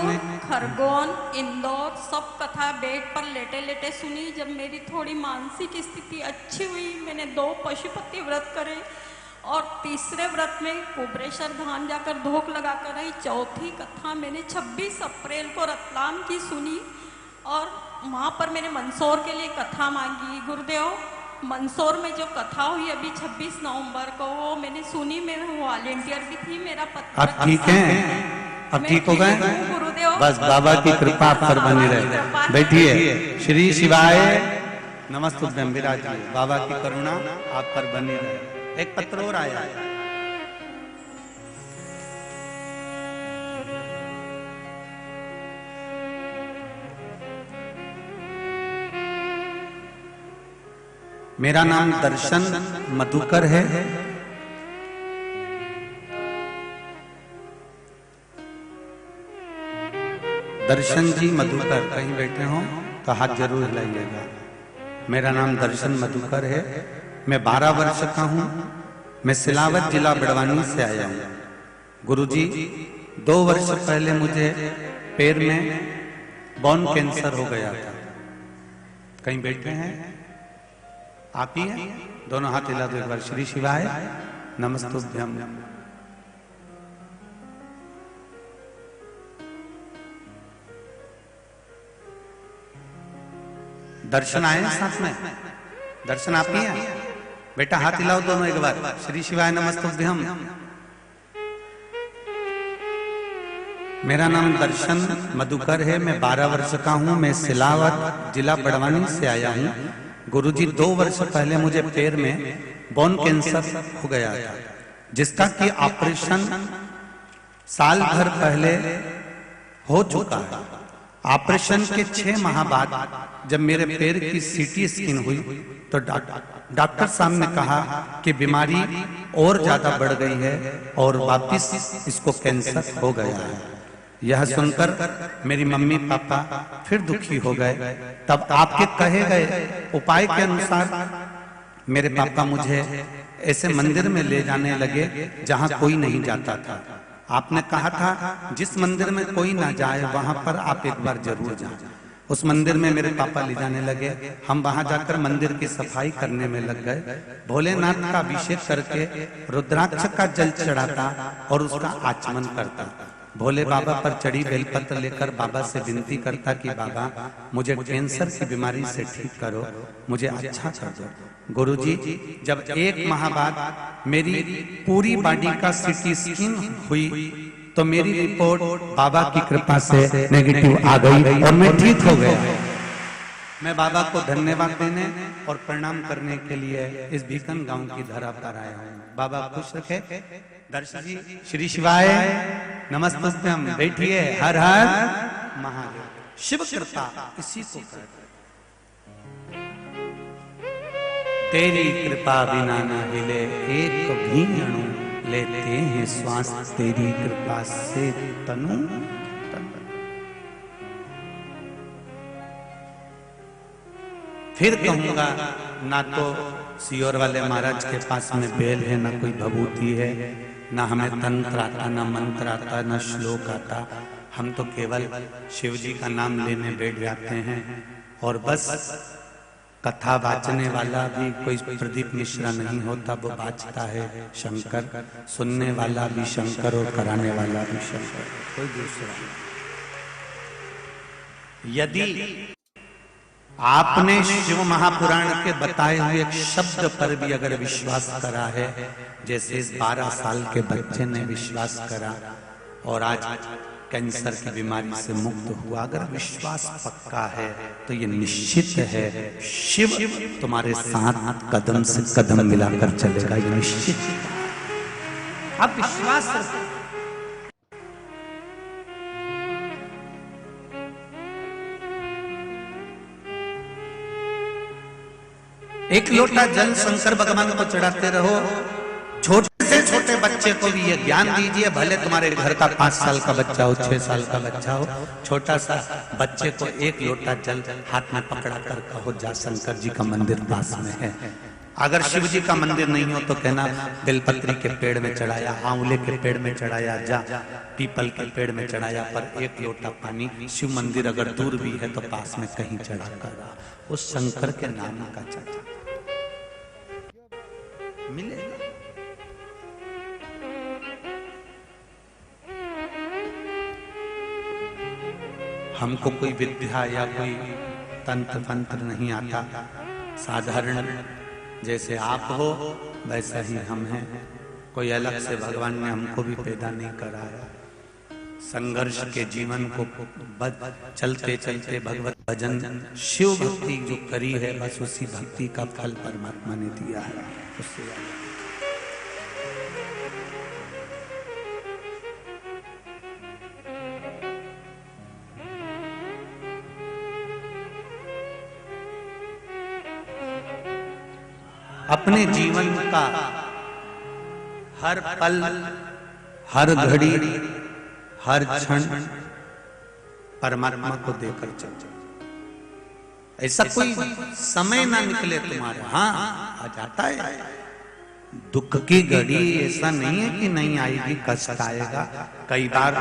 खरगोन, इंदौर सब कथा बेड पर लेटे लेटे सुनी। जब मेरी थोड़ी मानसिक स्थिति अच्छी हुई, मैंने 2 पशुपति व्रत करे और तीसरे व्रत में कुबरेश्वर धाम जाकर धोख लगाकर रही। चौथी कथा मैंने 26 अप्रैल को रतलाम की सुनी और वहाँ पर मैंने मंदसौर के लिए कथा मांगी। गुरुदेव, मंदसौर में जो कथा हुई अभी 26 नवंबर को, वो मैंने सुनी। मैं वॉलेंटियर भी थी, मेरा पत्र। अब ठीक हैं? अब ठीक हो गए? गुरुदेव, बस बाबा की कृपा आप पर बनी रहे। बैठिए। श्री शिवाय नमस्तुभ्यं। विराजिए। बाबा की करुणा आप पर बनी रहे। एक पत्र और आया है। मेरा नाम दर्शन मधुकर है। दर्शन जी मधुकर कहीं बैठे हो तो हाथ जरूर हिलाइएगा। मेरा नाम दर्शन मधुकर है। मैं 12 वर्ष का हूँ। मैं सिलावत जिला बड़वानी से आया हूँ। गुरुजी, 2 वर्ष पहले मुझे पैर में बोन कैंसर हो गया था। कहीं बैठे हैं? आप ही हैं? दोनों हाथ हिला दो एक बार। श्री शिवाय नमस्तुभ्यं। दर्शन आए साथ में? दर्शन आप ही हैं? बेटा हाथ हिलाओ दोनों एक बार। श्री शिवाय नमस्तुभ्यं। मेरा नाम दर्शन मधुकर है। मैं 12 वर्ष का हूँ। मैं सिलावत जिला बड़वानी से आया हूँ। गुरुजी, 2 वर्ष पहले मुझे पैर में बोन कैंसर हो गया था, जिसका कि ऑपरेशन साल भर पहले हो चुका है। ऑपरेशन के 6 माह बाद जब मेरे पैर की सीटी स्कैन हुई तो डॉक्टर साहब ने कहा कि बीमारी और ज्यादा बढ़ गई है और वापिस इसको कैंसर हो गया है। यह सुनकर मेरी मम्मी पापा फिर दुखी हो गए। तब आपके कहे गए उपाय के अनुसार मेरे पापा मुझे ऐसे मंदिर में ले जाने लगे जहां कोई नहीं जाता था। आपने कहा था जिस मंदिर में कोई ना जाए वहां पर आप एक बार जरूर जाएं। उस मंदिर में मेरे पापा ले जाने लगे। हम वहां जाकर मंदिर की सफाई करने में लग गए। भोलेनाथ का अभिषेक करके रुद्राक्ष का जल चढ़ाता और उसका आचमन करता। भोले बाबा पर चढ़ी बेलपत्र लेकर बाबा से विनती करता कि बाबा मुझे कैंसर की बीमारी से ठीक करो, मुझे अच्छा कर दो। गुरुजी, जब 1 माह बाद मेरी पूरी बॉडी का सीटी स्कैन हुई तो मेरी रिपोर्ट बाबा की कृपा से नेगेटिव आ गई और मैं ठीक हो गया। मैं बाबा को धन्यवाद देने और प्रणाम करने के लिए इस भीकन गांव की धरा पर आया हूँ। बाबा खुश रखे। दर्शन जी, श्री शिवाय नमस्तुभ्यं। बैठिए। हर हर महादेव। शिव कृपा इसी को कहते हैं। तेरी कृपा बिना न हिले एक भी अणु, लेते हैं श्वास तेरी कृपा से तनु तन। फिर कहूंगा, ना तो सियोर वाले महाराज के पास में बेल है, ना कोई भभूति है, ना हमें तंत्र आता, ना मंत्र आता, ना श्लोक आता। हम तो केवल शिव जी का नाम लेने बैठ जाते हैं और बस कथा वाचने वाला भी कोई प्रदीप मिश्रा नहीं होता, वो वाचता है शंकर। सुनने वाला भी शंकर और कराने वाला भी शंकर, कोई दूसरा नहीं। यदि आपने शिव महापुराण के बताए हुए एक शब्द पर भी अगर विश्वास करा है, जैसे इस 12 साल के बच्चे ने विश्वास करा और आज कैंसर की बीमारी से मुक्त हुआ, अगर विश्वास पक्का है तो ये निश्चित है शिव तुम्हारे साथ कदम से कदम मिलाकर चलेगा। ये निश्चित। आप विश्वास रखो। एक लोटा जल शंकर भगवान को चढ़ाते रहो। छोटे से छोटे बच्चे को भी ये ज्ञान दीजिए, भले तुम्हारे घर का 5 साल का बच्चा हो, 6 साल का बच्चा हो, छोटा सा बच्चे को 1 लोटा जल हाथ में पकड़ा कर कहो जा शंकर जी का मंदिर पास में है, अगर शिव जी का मंदिर नहीं हो तो कहना बेलपत्री के पेड़ में चढ़ाया, आंवले के पेड़ में चढ़ाया, जा पीपल के पेड़ में चढ़ाया, पर एक लोटा पानी शिव मंदिर अगर दूर भी है तो पास में कहीं चढ़ा कर उस शंकर के नाम का चढ़ा मिलेगा। हमको कोई विद्या या कोई तंत्र मंत्र नहीं आता, साधारण जैसे आप हो वैसा ही हम हैं, कोई अलग से भगवान ने हमको भी पैदा नहीं कराया। संघर्ष के जीवन को चलते चलते भगवत भजन शिव भक्ति जो करी है, बस उसी भक्ति का फल परमात्मा ने दिया है। उससे अपने जीवन का हर पल, हर घड़ी, हर क्षण परमात्मा को देकर चल। ऐसा कोई समय ना निकले तुम्हारा, हाँ आ जाता है दुख की घड़ी, ऐसा नहीं है कि नहीं आएगी, कष्ट आएगा। कई बार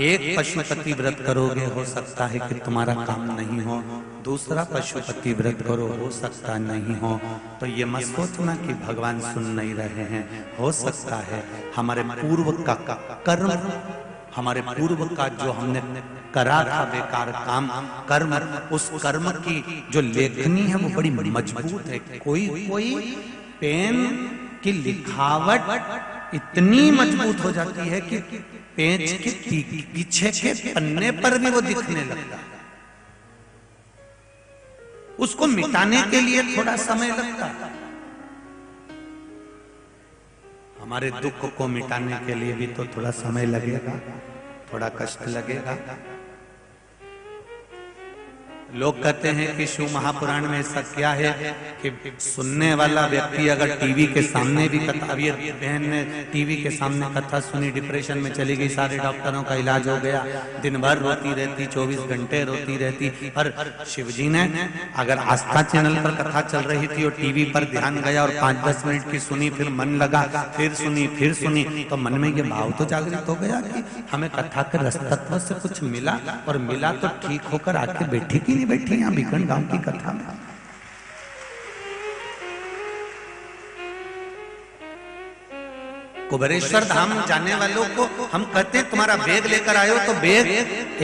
एक पशुपति व्रत करोगे, हो सकता है कि तुम्हारा काम नहीं हो, दूसरा पशुपति व्रत करो, हो सकता नहीं हो। तो ये मत सोचना कि भगवान सुन नहीं रहे हैं, हो सकता है हमारे पूर्व का कर्म, हमारे पूर्व का जो हमने करा था बेकार काम, कर्म, उस कर्म की जो लेखनी है वो बड़ी मजबूत है। कोई कोई पेन की लिखावट इतनी मजबूत हो जाती है कि पेज के पीछे के पन्ने पर भी वो दिखने लगता है। उसको मिटाने के लिए थोड़ा समय लगता है। हमारे दुख को मिटाने के लिए भी तो थोड़ा समय लगेगा, थोड़ा कष्ट लगेगा। लोग कहते हैं कि शिव महापुराण में ऐसा क्या है कि सुनने वाला व्यक्ति अगर टीवी के सामने भी कथा, अब ये बहन ने टीवी के सामने कथा सुनी, डिप्रेशन में चली गई, सारे डॉक्टरों का इलाज हो गया, दिन भर रोती रहती, 24 घंटे रोती रहती। पर शिवजी ने अगर आस्था चैनल पर कथा चल रही थी और टीवी पर ध्यान गया और 5-10 मिनट की सुनी, फिर मन लगा, फिर सुनी, तो मन में ये भाव तो जागृत हो गया कि हमें कथा के रसतत्व से कुछ मिला, और मिला तो ठीक होकर आके बैठी की बैठी यहां बीकन गांव की कथा में। कुबेरेश्वर धाम जाने वालों को हम कहते हैं तुम्हारा बैग लेकर आयो, तो बैग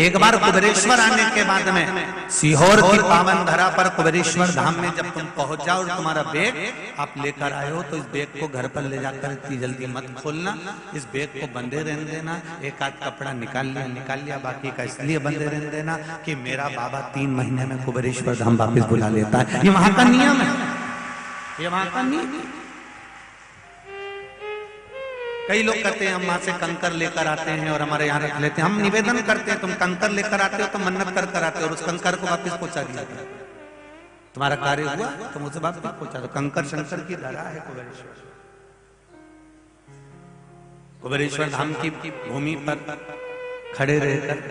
एक बार कुबेरेश्वर आने के बाद में सीहोर की पावन धरा पर कुबेरेश्वर धाम में जब तुम पहुंच जाओ और तुम्हारा बैग आप लेकर आयो, तो इस बैग को घर पर ले जाकर इतनी जल्दी मत खोलना, इस बैग को बंधे रहने देना। एक आध कपड़ा निकाल लिया, बाकी का इसलिए बंधे रहने देना कि मेरा बाबा 3 महीने में कुबेरेश्वर धाम वापिस बुला लेता है। ये वहां का नियम है, ये वहां का नियम। कई लोग कहते हैं हम वहां से कंकर लेकर आते हैं और हमारे यहाँ रख लेते हैं। हम निवेदन करते हैं तुम कंकर लेकर आते हो तो मन्नत कर आते हो और उस कंकर को वापस पहुंचा दिया, तुम्हारा कार्य हुआ तुम उसे वापस पहुंचा दो। कंकर शंकर की धरा है कुबेरेश्वर। कुबेरेश्वर धाम की भूमि पर खड़े रहकर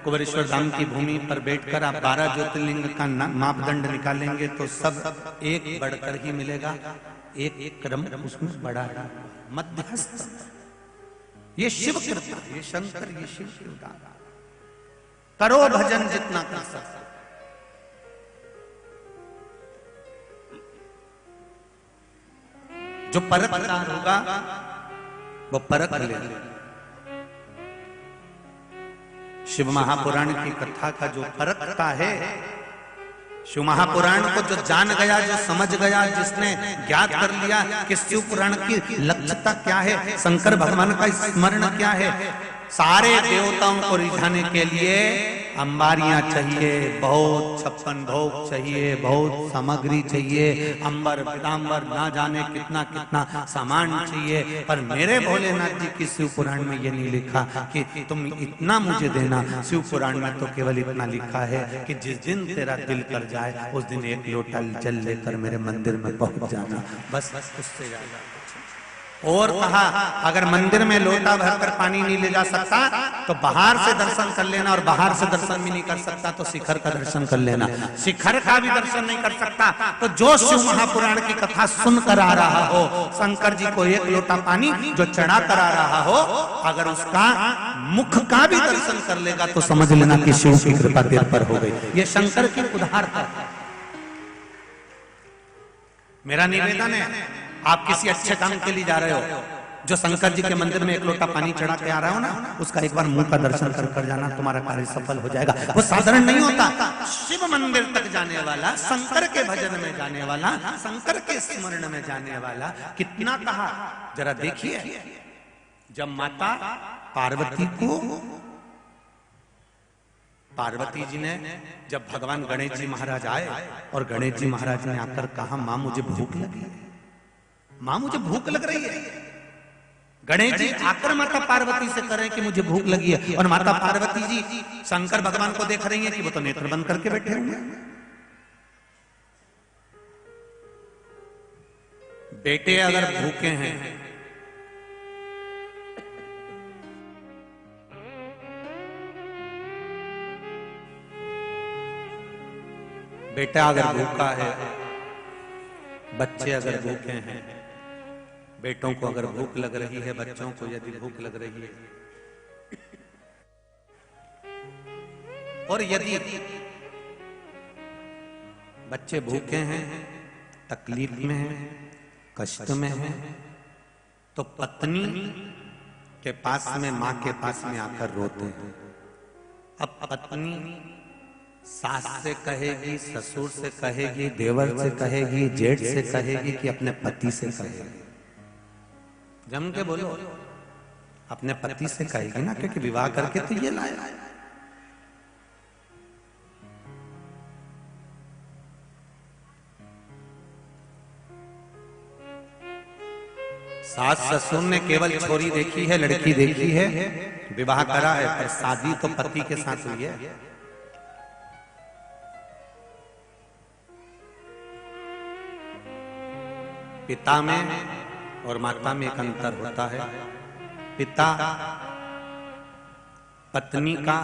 कुबेरेश्वर धाम की भूमि पर बैठकर आप 12 ज्योतिर्लिंग का मापदंड निकालेंगे तो सब एक बढ़कर ही मिलेगा, एक क्रम उसमें बड़ा मध्यस्थ। ये शिव कृपा, ये शंकर, ये शिव कृपा। करो भजन जितना कर सकते। जो परखदार होगा वो परख ले। शिव महापुराण की कथा का जो परखता है, शिव महापुराण को जो जान गया, जो समझ गया, जिसने ज्ञात कर लिया कि शिव पुराण की लक्ष्यता क्या है, शंकर भगवान का स्मरण क्या है, सारे देवताओं को रिझाने के लिए अंबारियां चाहिए, बहुत 56 भोग चाहिए, बहुत सामग्री चाहिए, अंबर पीतांबर ना जाने कितना कितना सामान चाहिए। पर मेरे भोलेनाथ जी की शिव पुराण में ये नहीं लिखा कि तुम इतना मुझे देना। शिव पुराण में तो केवल इतना लिखा है कि जिस दिन तेरा दिल कर जाए उस दिन 1 लोटा जल लेकर मेरे मंदिर में पहुंच जाना, बस उससे ज्यादा। और कहा अगर मंदिर में लोटा भरकर पानी नहीं ले जा सकता तो बाहर से दर्शन कर लेना, और बाहर से दर्शन भी नहीं कर सकता तो शिखर का दर्शन कर लेना। शिखर का भी दर्शन नहीं कर सकता तो जो शिव महापुराण की कथा सुन कर आ रहा हो, शंकर जी को एक लोटा पानी जो चढ़ा कर आ रहा हो, अगर उसका मुख का भी दर्शन कर लेगा तो समझ लेना कि शिव की कृपा तेरे पर हो गई। ये शंकर की उदारता है। मेरा निवेदन है, आप किसी अच्छे काम के लिए जा रहे हो, जो शंकर जी के मंदिर में एक लोटा पानी चढ़ा के आ रहा हो ना, उसका एक बार मुंह का दर्शन कर जाना, तुम्हारा कार्य सफल हो जाएगा। वो साधारण नहीं होता। शिव मंदिर तक जाने वाला, शंकर के भजन में जाने वाला, शंकर के स्मरण में जाने वाला, कितना कहा जरा देखिए। जब माता पार्वती जी ने, जब भगवान गणेश जी महाराज आए और गणेश जी महाराज ने आकर कहा मां मुझे भूख लगी है, मां मुझे भूख लग रही है। गणेश जी आकर माता पार्वती से कह रहे हैं कि मुझे भूख लगी है, और माता पार्वती जी शंकर भगवान को देख रही हैं कि वो तो नेत्र बंद करके बैठे हुए हैं। बेटे अगर भूखे हैं, बेटा अगर भूखा है, बच्चे अगर भूखे हैं, बेटों को अगर भूख लग रही है, बच्चों को यदि भूख लग रही है, और यदि बच्चे भूखे हैं, तकलीफ में हैं, कष्ट में हैं, तो पत्नी के पास में, मां के पास में आकर रोते हैं। अब पत्नी सास से कहेगी, ससुर से कहेगी, देवर से कहेगी, जेठ से कहेगी कि अपने पति से कहेगी? जम के बोलो, अपने पति से कहेगी ना, क्योंकि विवाह करके तो ये लाया। सास ससुर ने केवल छोरी देखी है, लड़की देखी है, विवाह करा है, पर शादी तो पति के साथ हुई है। पिता में और माता में एक अंतर होता है। पिता पत्नी का,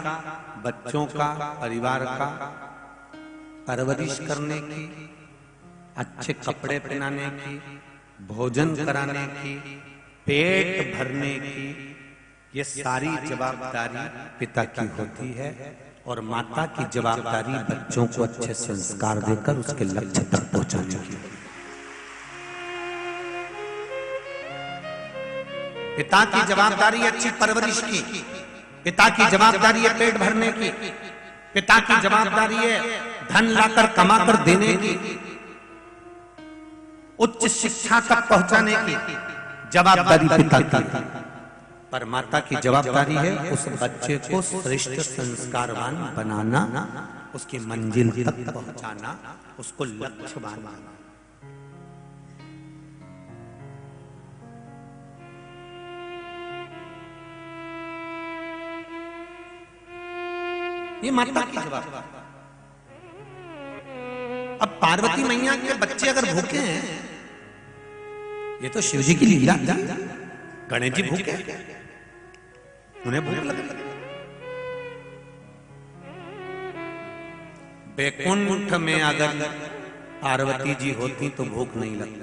बच्चों का, परिवार का परवरिश करने की, अच्छे कपड़े पहनाने की, भोजन कराने की, पेट भरने की, ये सारी जवाबदारी पिता की होती है। और माता की जवाबदारी बच्चों को अच्छे संस्कार देकर उसके लक्ष्य तक पहुंचाने की। पिता की जवाबदारी अच्छी परवरिश की, पिता की जवाबदारी है पेट भरने की, पिता की जवाबदारी है धन लाकर कमाकर देने की, उच्च शिक्षा तक पहुंचाने की जवाबदारी पिता की। पर माता की जवाबदारी है उस बच्चे को श्रेष्ठ संस्कारवान बनाना, उसकी मंजिल तक पहुंचाना, उसको लक्ष्य बनाना। ये माता की जवाबदारी। अब पार्वती मैया के बच्चे अगर भूखे हैं, ये तो शिव जी की लीला थी। गणेश जी भूखे, उन्हें भूख लगी। बैकुंठ में अगर पार्वती जी होती तो भूख नहीं लगती।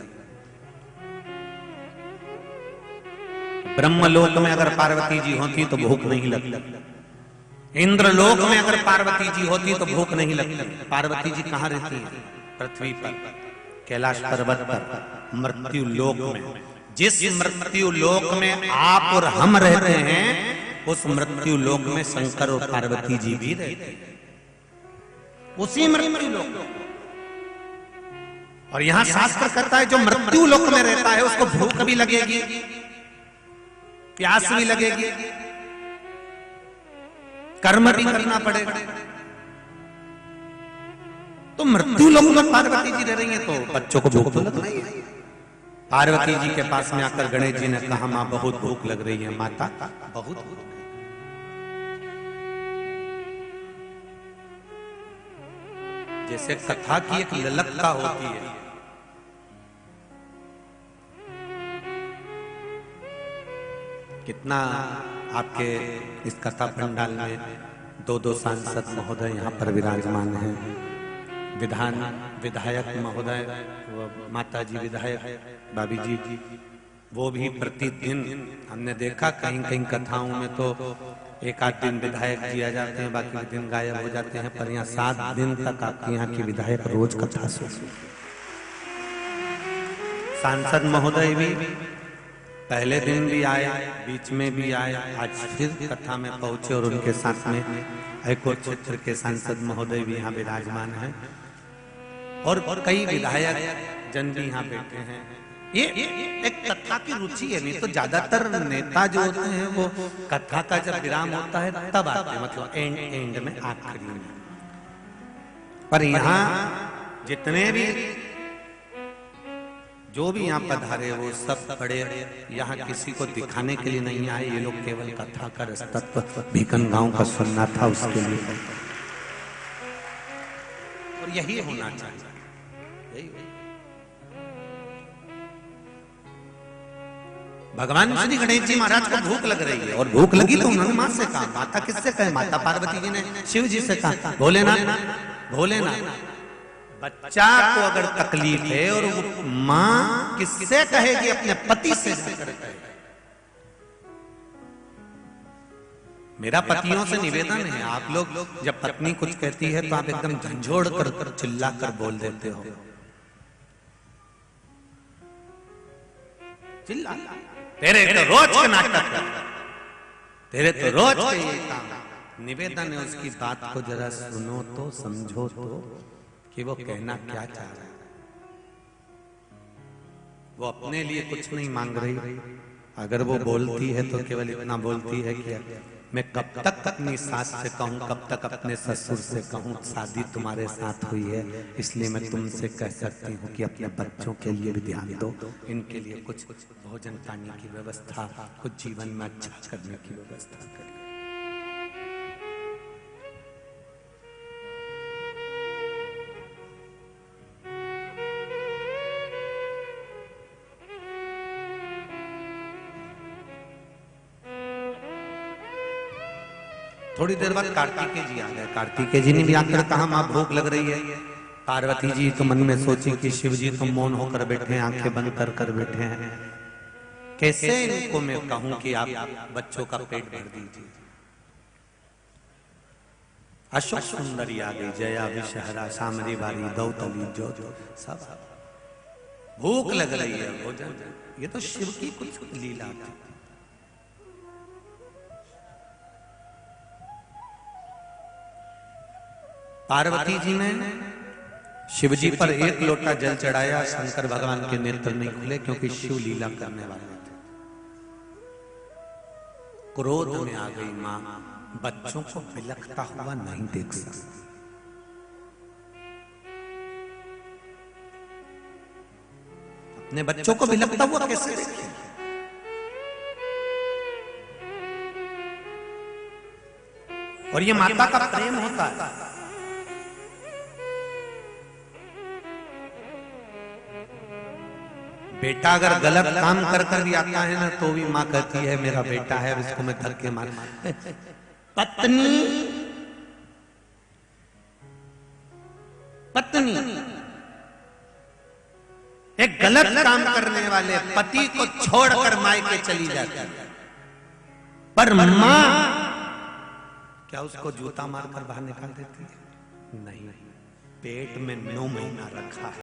ब्रह्मलोक में अगर पार्वती जी होती तो भूख नहीं लगती। इंद्रलोक में अगर पार्वती जी होती तो भूख नहीं लगती। पार्वती जी कहाँ रहती है? पृथ्वी पर, कैलाश पर्वत पर, मृत्यु लोक में। जिस मृत्यु लोक में आप और हम रहते हैं, उस मृत्यु लोक में शंकर और पार्वती जी भी रहते हैं, उसी मृत्यु लोक। और यहां शास्त्र कहता है जो मृत्यु लोक में रहता है उसको भूख भी लगेगी, प्यास भी लगेगी, कर्म भी करना पड़ेगा। तो मृत्यु लोक में पार्वती जी रह रही हैं, तो बच्चों को भूख तो लगना ही है। पार्वती जी के पास में आकर गणेश जी ने कहा मां बहुत भूख लग रही है। माता बहुत भूख। जैसे कथा की एक ललकता होती है, कितना आपके इस कथा पंडाल में दो सांसद महोदय यहाँ पर विराजमान हैं, विधायक महोदय, माता जी विधायक भाभी जी, वो भी प्रतिदिन हमने देखा कहीं कहीं कथाओं में तो एक आध दिन विधायक जी आ जाते हैं, बाकी दिन गायब हो जाते हैं, पर यहाँ 7 दिन तक आपके यहाँ की विधायक रोज कथा सुनते। सांसद महोदय भी पहले दिन भी आए, बीच में भी आए, आज फिर कथा में पहुंचे और उनके साथ में हाईकोर्ट क्षेत्र के सांसद महोदय भी यहाँ विराजमान हैं और कई विधायक जन भी यहाँ बैठे हैं। ये एक कथा की रुचि है, नहीं तो ज्यादातर नेता जो होते हैं वो कथा का जब विराम होता है तब आते हैं, मतलब एंड में, आखिरी में। पर यहाँ जितने भी जो भी यहाँ पधारे वो सब बड़े यहाँ किसी को दिखाने के लिए नहीं आए, ये लोग केवल कथा का रसतत्व भीकन गांव का सुनना था उसके लिए, और यही होना चाहिए। यही भगवान श्री गणेश जी महाराज को भूख लग रही है और भूख लगी तो उन्होंने माँ से कहा, माता किससे कहे? माता पार्वती जी ने शिव जी से कहा, भोलेनाथ बच्चा को अगर तकलीफ है और वो माँ किससे कहेगी? अपने पति से कहे। मेरा पतियों से निवेदन है, आप लोग जब पत्नी कुछ कहती है तो आप एकदम झंझोड़ कर चिल्ला कर बोल देते हो, चिल्ला, तेरे तो रोज के नाटक, तेरे तो रोज के ये काम। निवेदन है उसकी बात को जरा सुनो तो, समझो तो कि वो कहना क्या चाह रहा है। वो अपने लिए कुछ नहीं मांग रही, अगर वो बोलती है तो केवल इतना बोलती है कि मैं कब तक अपनी सास से कहूं, कब तक अपने ससुर से कहूं, शादी तुम्हारे साथ हुई है इसलिए मैं तुमसे कह सकती हूं कि अपने बच्चों के लिए भी ध्यान दो, इनके लिए कुछ भोजन पानी की व्यवस्था, कुछ जीवन में अच्छा करने की व्यवस्था कर। थोड़ी देर बाद कार्तिकेय जी आ गए। कार्तिकेय जी ने भी आकर कहा, मां भूख लग रही है। पार्वती जी तो मन में सोची कि शिव जी तो मौन होकर बैठे हैं, आंखें बंद कर कर बैठे हैं, कैसे इनको मैं कहूं कि आप बच्चों का पेट भर दीजिए। अशोक सुंदरी आ गई, जया विषहरा सामरी बारी दौतली जो सब, भूख लग रही है भोजन। ये तो शिव की कुछ लीला थी। पार्वती जी ने शिव जी पर एक लोटा जल चढ़ाया, शंकर भगवान के नेत्र नहीं खुले क्योंकि शिव लीला करने वाले थे। क्रोध में आ गई मां, बच्चों को बिलखता हुआ नहीं देख सकती। अपने बच्चों को बिलखता हुआ कैसे देखे? और ये माता का प्रेम होता है। बेटा अगर गलत काम कर कर भी आता है ना तो भी माँ कहती है मेरा बेटा है, अब इसको मैं धक्के मार। पत्नी एक गलत काम करने वाले पति को छोड़कर मायके चली जाती है, पर माँ क्या उसको जूता मारकर बाहर निकाल देती है? नहीं, पेट में 9 महीना रखा है।